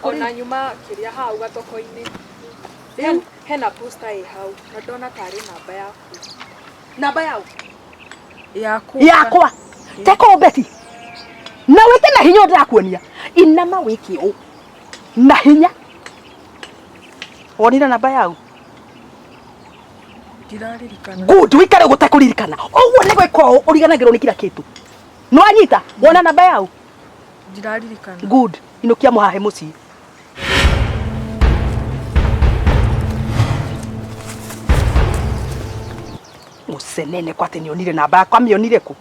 Ona nyuma kĩrĩa hau gathoko-inĩ. Rĩu hena poster ĩ hau na ndona tarĩ namba yaku. Namba yau? Yakwa. Teko Betty. Na wete na hinya ndirakuonia. Inama wiki ũũ. Na hinya. Wonire namba yau? Ndiraririkana. Good, wikare gũtekũririkana. Ũguo nĩ gwĩka ũriganagĩrwo nĩ kila kitu. Nĩ wanyita? Wona namba yau? Ndiraririkana. Good. Inokia mũhahe mũciĩ. Mũcenene kwa atĩ nĩonire namba yakwa mĩonire kũ?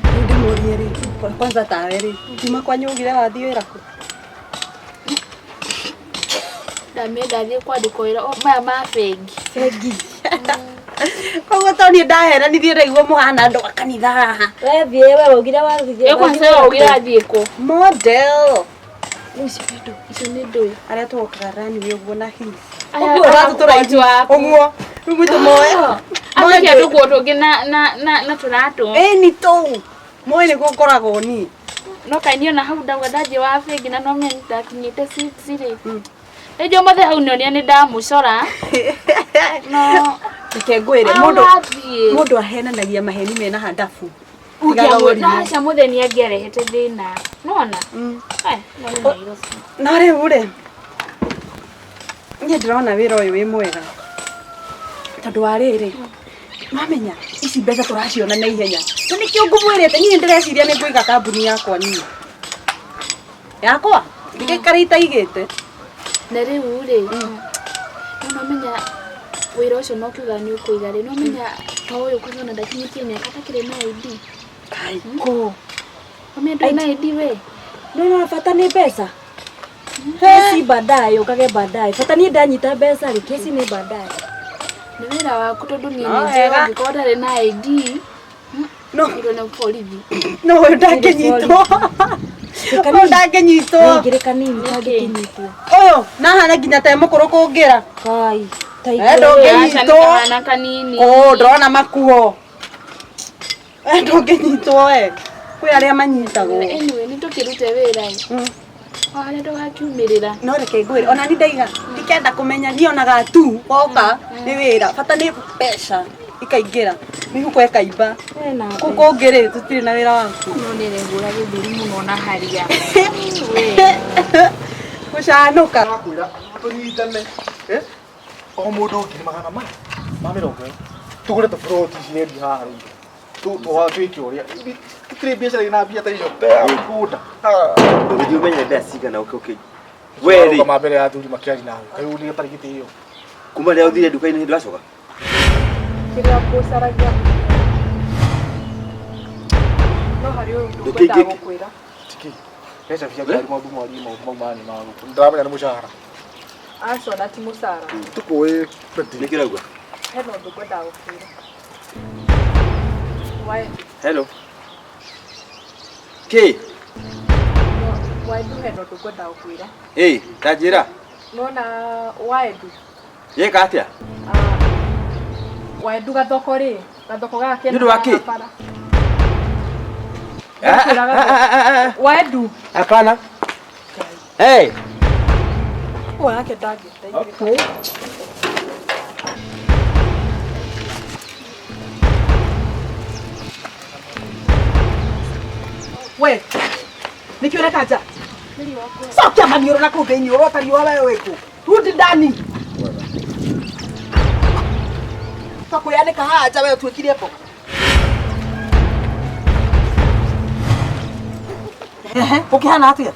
Ndĩmũrie rĩ. Kwanza tawe rĩ. Kuma kwanyu ũgire wathiĩ wĩra kũ? Ndathie kwandĩka wĩra maya ma bengi. Bengi. Koguo toni ndaheranithie ndaigua mũhana andũ a kanitha haha. Wethiĩ we ugire wathiĩ. Kwanza ugire athiĩ kũ? Model. Icio nĩ ndũĩ. Arĩa tũgokaga rani wĩ ũguo na hihi. Ũguo ũratũtũra waku. Ũguo. Rĩu gwitũ moe. Akia tũkuo tũngĩ na tũratũ. Ĩni tũu. Moe nĩguo ngoragwo ni. No kaini ona hau ndauga ndathiĩ wa bengi na no menya ndakinyĩte sirĩ. Nĩndio mothe hau nĩonia nĩ ndamũcora. No reke ngwĩre mũndũ ahenanagia maheni mena handabu. Aca mũtheni angĩarehete thĩna. Nona? No rĩu rĩ, niĩ ndĩrona wĩra ũyũ wĩ mwega. Tondũ wa rĩrĩ, wamenya ici mbeca tũraciona na ihenya. Na nĩkĩo ngũmwĩrĩte niĩ ndĩreciria nĩ ngũiga kambuni yakwa niĩ. Yakwa? Ndĩgaikara itaigĩte. Na rĩu rĩ, no menya wĩra ũcio no kiuga nĩ ũkũiga rĩ, no menya ta ũyũ kũona ndakinyĩtie mĩaka atakĩrĩ na ID. Kaiko. Wamenya ndũrĩ na ID we? Ndona bata nĩ mbeca. Kesi baadaye ukage baadaye. Bata niĩ ndanyita mbeca rĩ, kesi nĩ baadaye. Nĩ wĩra waku tondũ niĩ nĩ njega angĩkorwo ndarĩ na ID. No nĩ borithi. No ndangĩnyitwo. Ndangĩnyitwo. Ngĩrĩ kanini ndangĩnyitwo. Ũyũ na hana nginya ta mũkũrũ kũngĩra. Kai. Ndũngĩnyitwo. Na kanini. Ndĩrona makuo. Ndũngĩnyitwo we. Kwĩ arĩa manyitagwo. Anyway nĩ tũkĩrute wĩra. Wale ndũgakiumĩrĩra. No reke ngwĩre ona nĩ ndaiga ndikenda kũmenya nionaga tu oka nĩ wĩra. Bata nĩ mbeca ikaingĩra. Mĩhuko ĩkaimba. Kũngĩrĩ tũtirĩ na wĩra waku. No nĩ rehũra gĩthũri mũno na haria. Gũcanũka. Nakwĩra tũnyitane. O mũndũ ngiri magana ma mĩrongo tũgũre tũburoti cirendi haha rĩu. Twĩke ũrĩa. Tũtirĩ biacara ina mbia ta icio. Mũgũnda. Ndũgĩthiĩ ũmenye mbia cigana ũkĩ. We rĩ. Kama mbere ya athuri makĩari nawe. Kaĩ nĩ gatarĩ gĩtĩo. Kuma rĩrĩa ũthire nduka-inĩ hĩndĩ wacoka? Kĩrĩa ngũcaragia. No harĩ ũyũ ndũkwenda gũkwĩra. Tiki. Pesa cia ngari maũndũ mau mani magu. Ndamenya nĩ mũcara. Aca na ti mũcara. Tũkũĩ Betty. Nĩ kĩrauga? Hena ũndũ ngwenda gũkwĩra. Hello. Kĩ? Waendu hena ũndũ ngwenda gũkwĩra. Ĩ, ta njĩra. Nona Waendu. Yeka atĩa? Waendu gathoko rĩ, gathoko gake. Nĩ ũndũ wa kĩ? Waendu. Hapana. Hey. Wake ndangĩteithĩka. We, nĩkĩo reka nja. Cokia maniũrũ na kũu thĩinĩ ũrotariũa wewe wĩkũ. Rudi ndani. Takwĩanĩka haha nja wewe twĩkire po. Ũkĩhana atĩa?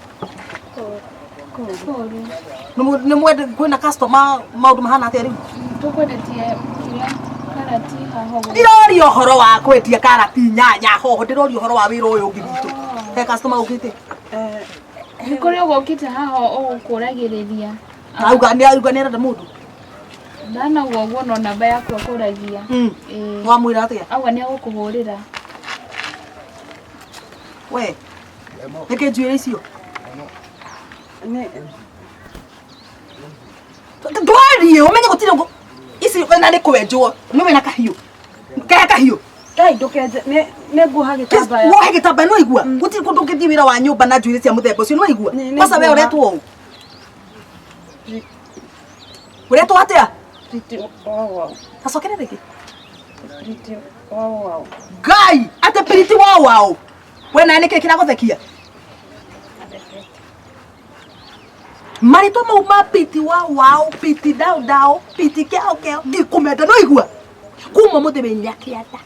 Nĩ mwende kwĩna customer maũndũ mahana atĩa rĩu? Tukwendetie kila karati haho. Ndirori ohoro wa kwendia karati nyanya hoho ndirori ohoro wa wira uyu ngiritũ. He customer ukite. Kuri ugokite haho ukuragiriria. Auga ni arenda mundu. Ndana guo no namba yaku akuragia. Wamwira atia? Auga ni agukuhurira. We. Nike njuire icio. Ndwari umenye gutire ngo ici na ni kwenjwo. Niwe na kahiu. Kaya kahiu. Kai ndukenje ne nguha gitambaya. Nguha gitambaya no igua. Gutire kundu ngithi wira wa nyumba na njuire cia muthemba ucio no igua. Kosa we uretwo u. Uretwo atia? Wow. Tasokere rigi. Wow. Gai, ate piriti wow. We na nike kiraguthekia. Marito mauma piti wow, piti dao, piti keo, ikumenda no igua. Kuma muthebe nyakianda.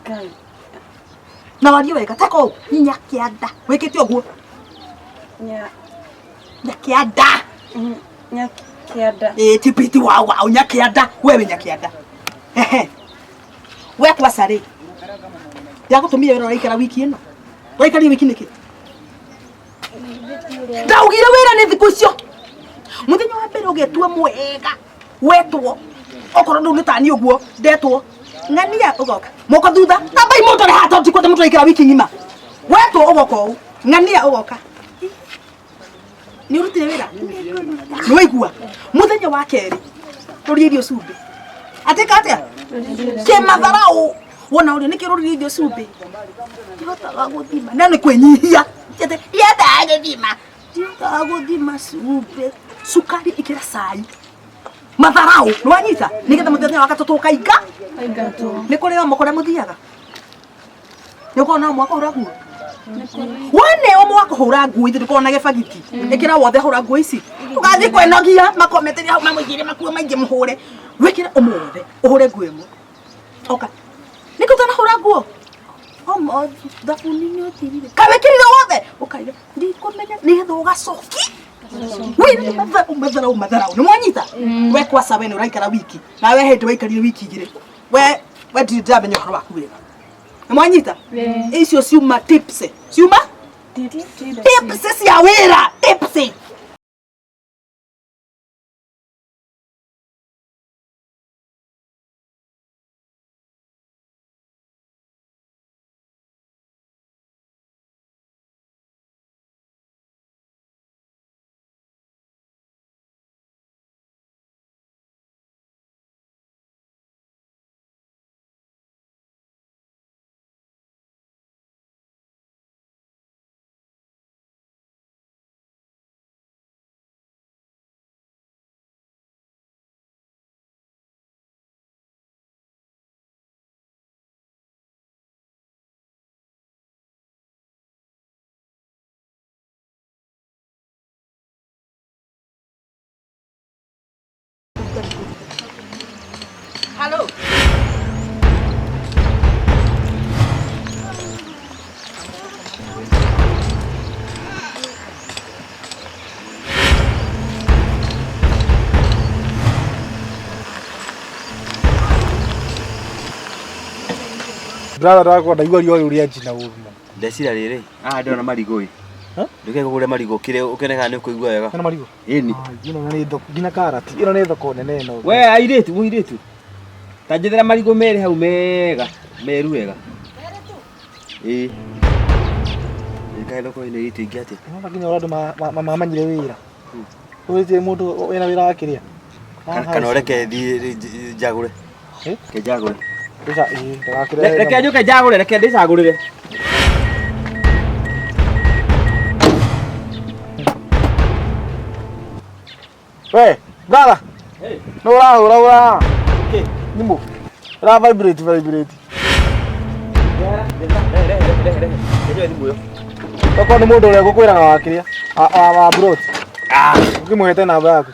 Gai. Na wario wega tako nyakianda. Wekete oguo. Nyakianda. Nyakianda. Ti piti wow, nyakianda. Wewe nyakianda. We kwa sare. Yagutumia wira raikara wiki ino. Raikari wiki niki. Ndaugire wira ni thiku icio. Muthenya wa mbere ugetua mwega. Wetwo. Okoro ndu nitani uguo ndetwo. Ngania ugoka. Moko thutha. Tabai moto ri hato tikote mutu raikara wiki ngima. Wetwo ugoka u. Ngania ugoka. Ni urutire wira. No igua. Muthenya wa keri. Turi irio sumbi. Atika atia? Ke matharau. Wona uri nikiruri irio sumbi. Ndihota guthima. Nani kwenyihia. Yete agithima. Ndihota guthima sumbi. Sukari ikira sai. Matharau. Nwanyita. Nigetha muthenya wa gatatu kainga. Aigato. Nikuri wa mukore muthiaga. Nikona mwako uraguo. Wane omo wako hura nguo ithi ndikona gibagiti. Ikira wothe hura nguo ici. Ugathi kwenogia makometeri hau mamugire makuo maingi muhure. Wekira omothe uhure nguo imo. Oka. Nikutana hura nguo. Omo dafuni ni otirire. Kawekirire wothe. Ukaire. Ndikomenya nigetha ugacoki. Wini matharau. Ni mwanyita. We kwa sabe ni uraikara wiki. Na we hende waikarire wiki igire. We ndamenya horo waku wega. Ni mwanyita. Icio ciuma tips. Ciuma? Tips cia wira. Tips. Hello. Brother wako ndaigua rio uria njina uru. Ndecira riri. Ndona marigo i. Nduke kugure marigo kire ukenega ni kuigua wega. Kana marigo? Ĩni. Ino ni thoko ngina karati. Ino ni thoko nene no. We airitu muiritu. Tanjethera marigo mere hau mega. Meru wega. Ngai thoko ine itu ingi ati. No nginya urandu mamanyire wira. Uite mundu wina wira akiria. Kana reke thi jagure. Ke jagure. Ndisa ndakire. Reke njuke jagure reke ndicagurire. We, brother. Hey. No ura. Okay. Nimu. Ra vibrate. Toko ni mundu ule gukwiraga wakiria. Wa brot. Ukimuhete namba yaku.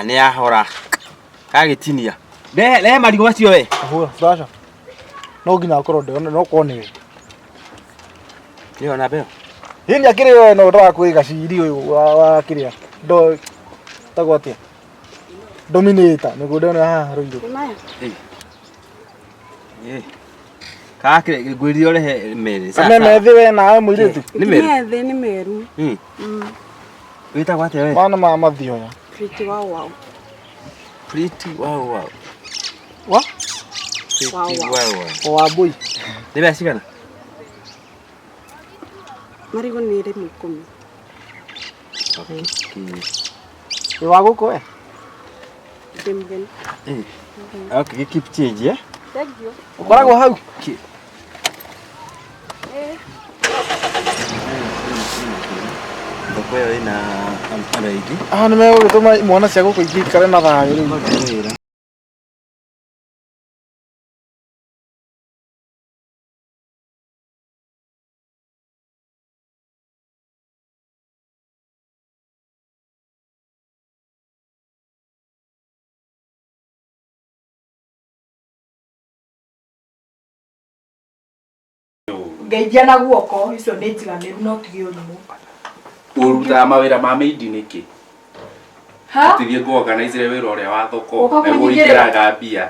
Ni ahora. Kagitinia. Le marigo macio we. Ahura, sasha. No nginya ukorwo no kuone we. Ni ona beo. Hini akiri we no ndora kuiga ciri uyu wa kiria. Ndo tagwatia. Dominator niguo ndona haha roindo. Maya. Kake ngwĩrire ũrehe merĩ. Kame methi we nawe mũirĩtu. Nĩ merĩ. Methi nĩ meru. Wĩtagwo atĩa we? Mana ma mathioya. Pretty wow. Pretty wow. Wa? Pretty wow. Wa boy. Nĩ mbeca cigana? Marigo nĩ 10. Okay. Wĩ wa gũkũ we? Demben. Okay, keep change eh? Thank you. Ũkoragwo hau? Thoko ĩyo ĩna araidi. Nĩ megũgĩtũma mwana cia gũkũ ikare na thayũ rĩu. Ngeithia na guoko icio nĩ njiganĩru no tige ũrimũ. Ũrutaga mawĩra ma maidi nĩkĩ? Ha? Tithie organize wĩra ũrĩa wa thoko. Ũka kũnyingĩrĩra. Egũikĩraga mbia.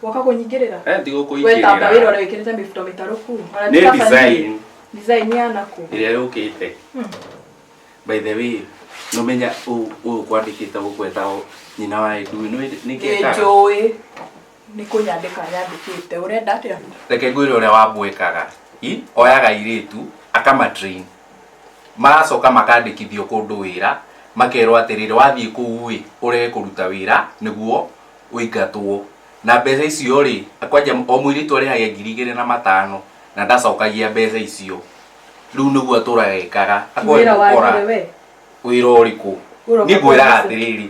Woka kũnyingĩrĩra? Ndigũ Weta wĩra kũingĩrĩra. ũrĩa wĩkĩrĩte mĩbuto mĩtarũku. Nĩ design. Design ya nakũ. Ĩrĩa yũkĩte. By the way, no menya kwandĩkĩte gũkwetao nyina wa Edu nĩkĩ ekaga? Njũĩ. Nĩ kũnyandĩka nyandĩkĩte. Ũrenda atĩa? Reke ngwĩre ũrĩa wambwĩkaga. Oyaga irĩtu akamatrain. Maracoka makandĩkithio kũndũ wĩra, makerwo atĩrĩrĩ wathiĩ kũu ũrege kũruta wĩra nĩguo ũingatwo. Na mbeca icio rĩ, kwanja o mũirĩtu arĩhagia 2,500 na ndacokagia mbeca icio. Rĩu nĩguo atũraga ekaga. Wĩra wagire we. Wĩra ũrĩkũ? Niĩ ngwĩraga atĩrĩrĩ.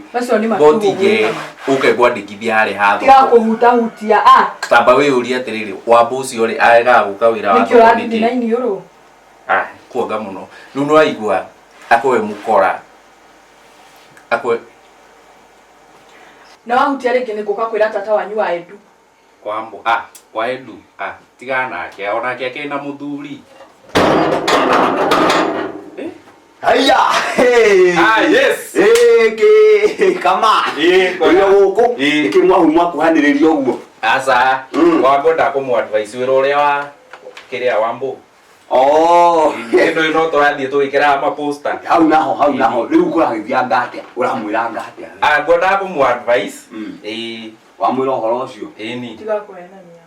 Gotige ũke kwandĩkithia harĩ ha thoko. Tiga kũhutahutia Tamba wĩyũrie atĩrĩrĩ wambo ũcio rĩ aregaga gũka wĩra wa thoko nĩkĩ? Nĩkĩo rathi ũrũ. Kuonga mũno. Rĩu nĩwaigua akwe mũkora. Akwe na wahutia rĩngĩ nĩ ngũka kwĩra tata wanyu wa Edu. Kwambo kwa Edu tigana nake onake akĩna mũthuri. Haya, yes. Kama. Kwa huko. Ikimwahumwa kuhanĩrĩria ũguo. Asa. Wangwenda kũmũadvise wĩra ũrĩa wa kĩrĩa Wambo. No tũrathiĩ tũgĩkĩraga maposta. Hau naho. Rĩu kũragĩthianga atĩa? Ũramwĩra atĩa? Ngwenda kũmũadvise. Wamwĩra ũhoro ũcio. Ĩni. Tiga kũhenania.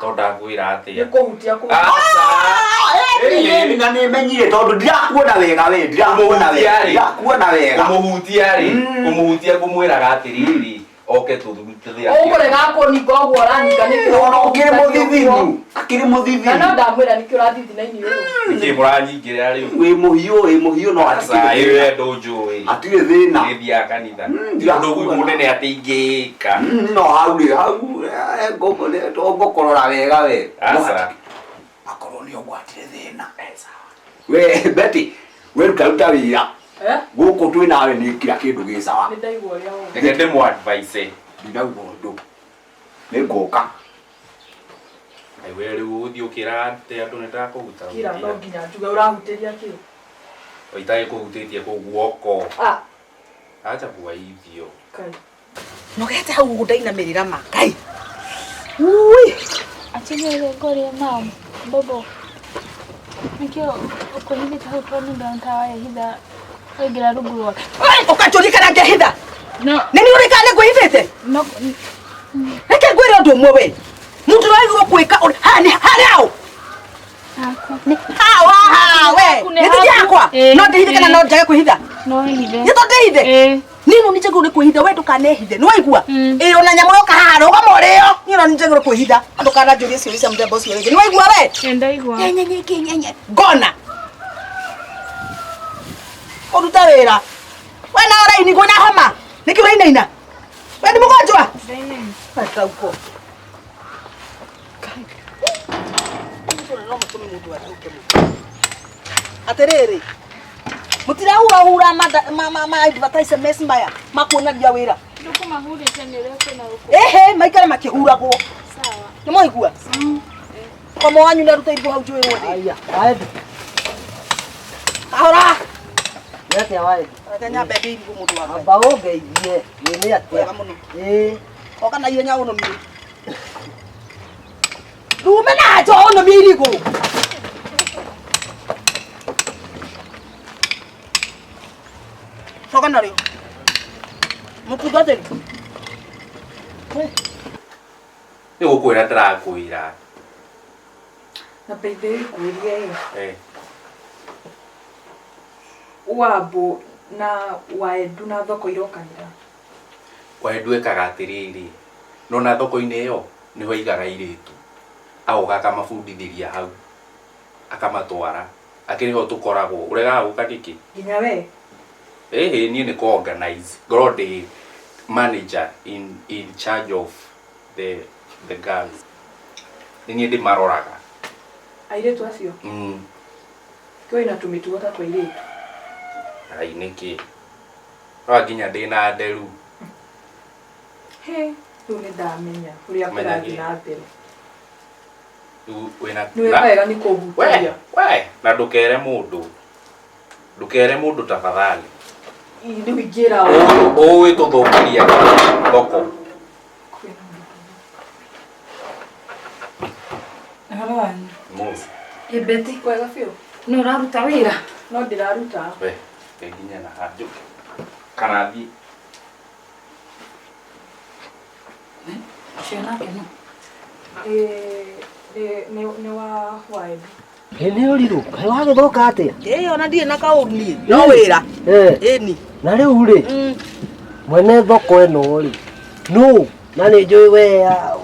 Tonda ngwĩra atĩa? Nĩ kũhutia kũ. Na nĩmenyire tondũ ndirakuona wega we, ndirakuona wega. Kũmũhutia ngũmwĩraga atĩrĩrĩ oke tũthurutithia. Ũkũrega kũninga ũguo ũraninga nĩkĩo. Akĩrĩ mũthithinũ. Na no ndamwĩra nĩkĩo ũrathithina-inĩ ũyũ. Nĩkĩ mũranyingĩrĩra rĩu? Wĩ mũhiũ no atirĩ ndũnjũĩ. Hatirĩ thĩna. Gĩthiaga kanitha. Ndũgui mũnene atĩ ingĩka. No hau ngũkũrora wega we. Akorwo nĩ ũgwatire thĩna. We Betty, we ruta wĩra. Gũkũ twĩ nawe nĩ kira kĩndũ gĩ sawa. Nĩ ndaigua ũrĩa ũguo. Reke ndĩmũadvise. Ndinauga ũndũ. Nĩ ngũka. We rĩu ũgũthiĩ ũkĩraga atĩ andũ nĩndakũhuta. Kira no nginya njuge ũrahutĩria kĩ? Oitagĩ kũhutĩtie kũu guoko. Acha kuwa hivyo. Nogete hau gũndainamĩrĩra ma. Kai. Achigere gore mam. Bobo. Nikio ukonigita hau kwa nunda ntawa ya hitha. Oigira rungu rwake. Ũkanjũria kana ngehitha? No. Nĩ ũrĩ kana ngwĩhithĩte? No. Reke ngwĩre ũndũ ũmwe we. Mũndũ ũraigua gwĩka harĩa. We. Nĩ yakwa. No ndĩhithe kana no njage kwĩhitha? No hithe. Nĩ to ndĩhithe? Niĩ no nĩnjagĩrĩirwo nĩ kwĩhitha we ndũkanehithe. Nĩ waigua? Ona nyamũ yoka haha rũgama ũrĩo. Niĩ no nĩnjagĩrĩirwo kwĩhitha. Ndũkananjũrie ciũria cia mũthemba ũcio rĩngĩ. Nĩ waigua we? Ndaigua. Nyenye. Ngona. Ũruta wĩra. We na ũraini kwĩna homa. Nĩkĩ ũrainaina? We nĩ mũgonjwa? Atauko. Atĩrĩrĩ. Mũtirahura ma advertise mess maya makuonagia wĩra. Ndũkũmahurĩte nĩ ũrĩa kwĩna rũkũ. Ehe, maikare makĩhuragwo. Sawa. Nĩ mwaigua? Komo wanyu nĩ aruta indo hau njũĩ wothe. Aya, aendi. Kahora. Nĩatĩa waĩ? Kenya mbembe irigu mũndũ wakwa. Amba ũngeithie. Nĩ atĩa? Wega mũno. Oka na ihenya ũnomie. Rume na nja ũnomie irigu. Coka narĩo. Mũtungatĩri. Nĩ gũkwĩra ndĩrakwĩra. Na mbembe ĩkuĩrie Wambo na Waendu na thoko irokanĩra. Waendu ekaga atĩrĩrĩ, nona thoko-inĩ ĩyo nĩho aigaga airĩtu, agoka akamabundithĩria hau, akamatwara, akĩrĩho tũkoragwo, ũregaga gũka nĩkĩ? Nginya we? Niĩ nĩ kũ-organize, ngorwo ndĩ manager in charge of the girls. Nĩ niĩ ndĩmaroraga. Airĩtu acio? Kĩoĩ na tũmĩtugo ta twa airĩtu. Ai nĩkĩ? No nginya ndĩna nderu. Rĩu nĩ ndamenya ũrĩa kũrathiĩ na mbere. Nĩ wega nĩ kũhutia. Na ndũkere mũndũ tafadhali. Rĩu ingĩra ũĩ tũthũkĩria thoko. Halo wanyu. Muzi. Beti kwega biũ. no ũraruta wĩra? No ndĩraruta. Nginya na hanju. Kana thiĩ. Cionake no. Nĩ wa Waendu. Nĩ ũrirũ, kaĩ wagĩthoka atĩa? Ona ndirĩ na kaũru niĩ, no wĩra. Ĩni. Na rĩu rĩ, mwene thoko ĩno rĩ, no, na nĩ njũĩ wea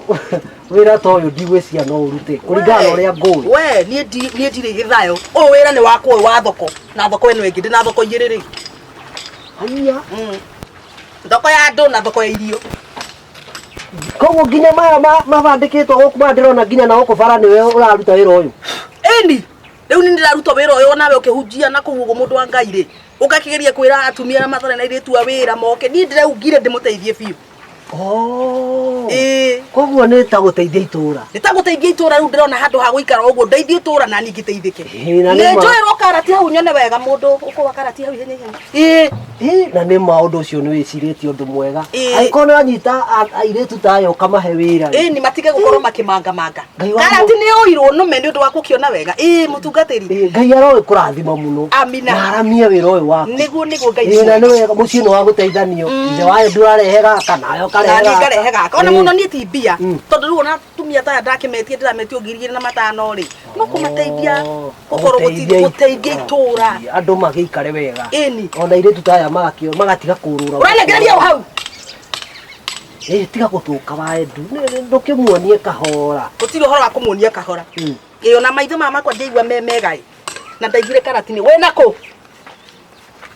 wĩra ta ũyũ ndigwĩciria no ũrute kũringana na ũrĩa ngũĩ. We niĩ ndirĩ gĩthayo. Ũyũ wĩra nĩ wakwa ũyũ wa thoko, na thoko ĩno ĩngĩ ndĩ na thoko igĩrĩ rĩ. Haiya. Thoko ya andũ na thoko ya irio. Koguo nginya maya mabandĩkĩtwo gũkũ maya ndĩrona nginya na gũkũ bara nĩwe ũraruta wĩra ũyũ? Ĩni, rĩu nĩ ndĩraruta wĩra ũyũ nawe ũkĩhunjia na kũu ũguo mũndũ wa Ngai rĩ. Ũgakĩgeria kwĩra atumia na matarĩ na airĩtu a wĩra moke. Niĩ ndĩraugire ndĩmũteithie biũ. Koguo nĩ ta gũteithia itũũra. Nĩ ta gũteithia itũũra rĩu ndĩrona handũ ha gũikara ũguo ndeithie itũũra na niĩ ngĩteithĩke. Nĩ njoerwo karati hau nyone wega mũndũ ũkũwa karati hau ihenya ihenya. Na nĩ maũndũ ũcio nĩ wĩcirĩtie ũndũ mwega. Angĩkorwo nĩ wanyita airĩtu ta aya ũkamahe wĩra. Nĩ matige gũkorwo makĩmangamanga. Karati nĩ ũirwo nũme nĩ ũndũ wa gũkĩona wega. Mũtungatĩri. Ngai aroĩ kũrathima mũno. Amina. Na aramie wĩra ũyũ waku. Nĩguo Ngai. Na nĩ wega mũciĩ nĩ wa gũteithanio. Ithe wa Endu arehega kana yo karehega. Ona mũno niĩ ti mbia. Tondũ rĩu ona tumia ta ndakĩmetie ndĩrametie ngiri na matano rĩ. No kũmateithia gũkorwo gũteithia itũũra. Andũ magĩikare wega. Ĩni. Ona airĩtu ta aya magatiga kũrũra. Ũranengereria hau. Tiga gũtũka wa Endu. Ndũkĩmuonie kahora. Gũtirĩ ũhoro wa kũmuonia kahora. Ona maitho mama makwa ndĩigua memegai. Na ndaigire karati-inĩ. We nakũ?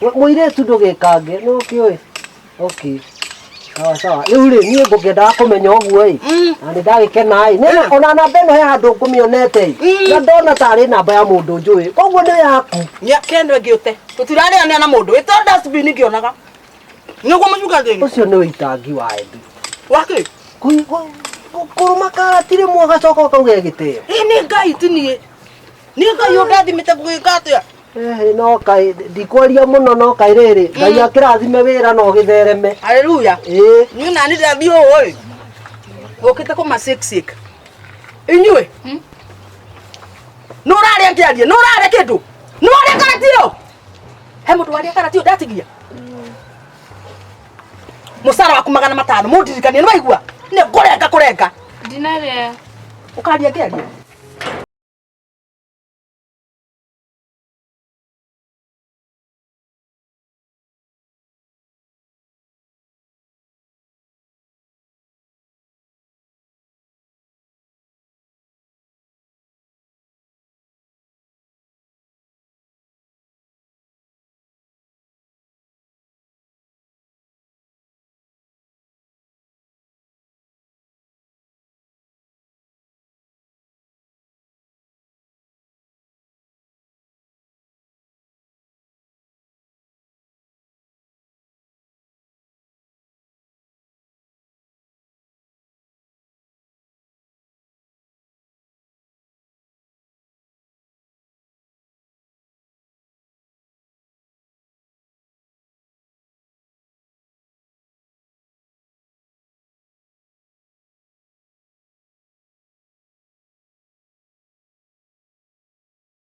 Mũirĩtu ndũgĩkange no kĩoĩ. Okay. Sawa. Rĩu rĩ niĩ ngũkĩendaga kũmenya ũguo ĩ. Na nĩ ndagĩkena ĩ. Ona namba ĩno he handũ ngũmĩonete ĩ. Na ndona tarĩ namba ya mũndũ njũĩ. Koguo nĩ yaku. Kene ngĩũte. Tũtirarĩanĩra na mũndũ. Ĩto dustbin ngĩonaga. Nĩguo mũtungatĩri. Ũcio nĩ ũitangi wa Endu. Wakĩ? Kũrũma karati rĩmwe ũgacoka ũkauga gĩtĩo. Nĩ Ngai ti niĩ. Nĩ Ngai ũndathimĩte gũgĩka atĩa. No kaĩ ndikwaria mũno no kaĩ rĩrĩ Ngai akĩrathime wĩra no gĩthereme. Haleluya. Niĩ na nĩ ndathiĩ ũũ ĩ. Ũkĩte kũma shake. Inyuĩ. No ũrarĩa ngĩaria, no ũrarĩa kĩndũ. No ũrĩa karati ĩyo. He mũndũ warĩa karati ĩyo ndatigia. Mũcara waku 500 mũndirikanie nĩ waigua. Nĩ kũrenga. Ndinarĩa. Ũkaria ngĩaria.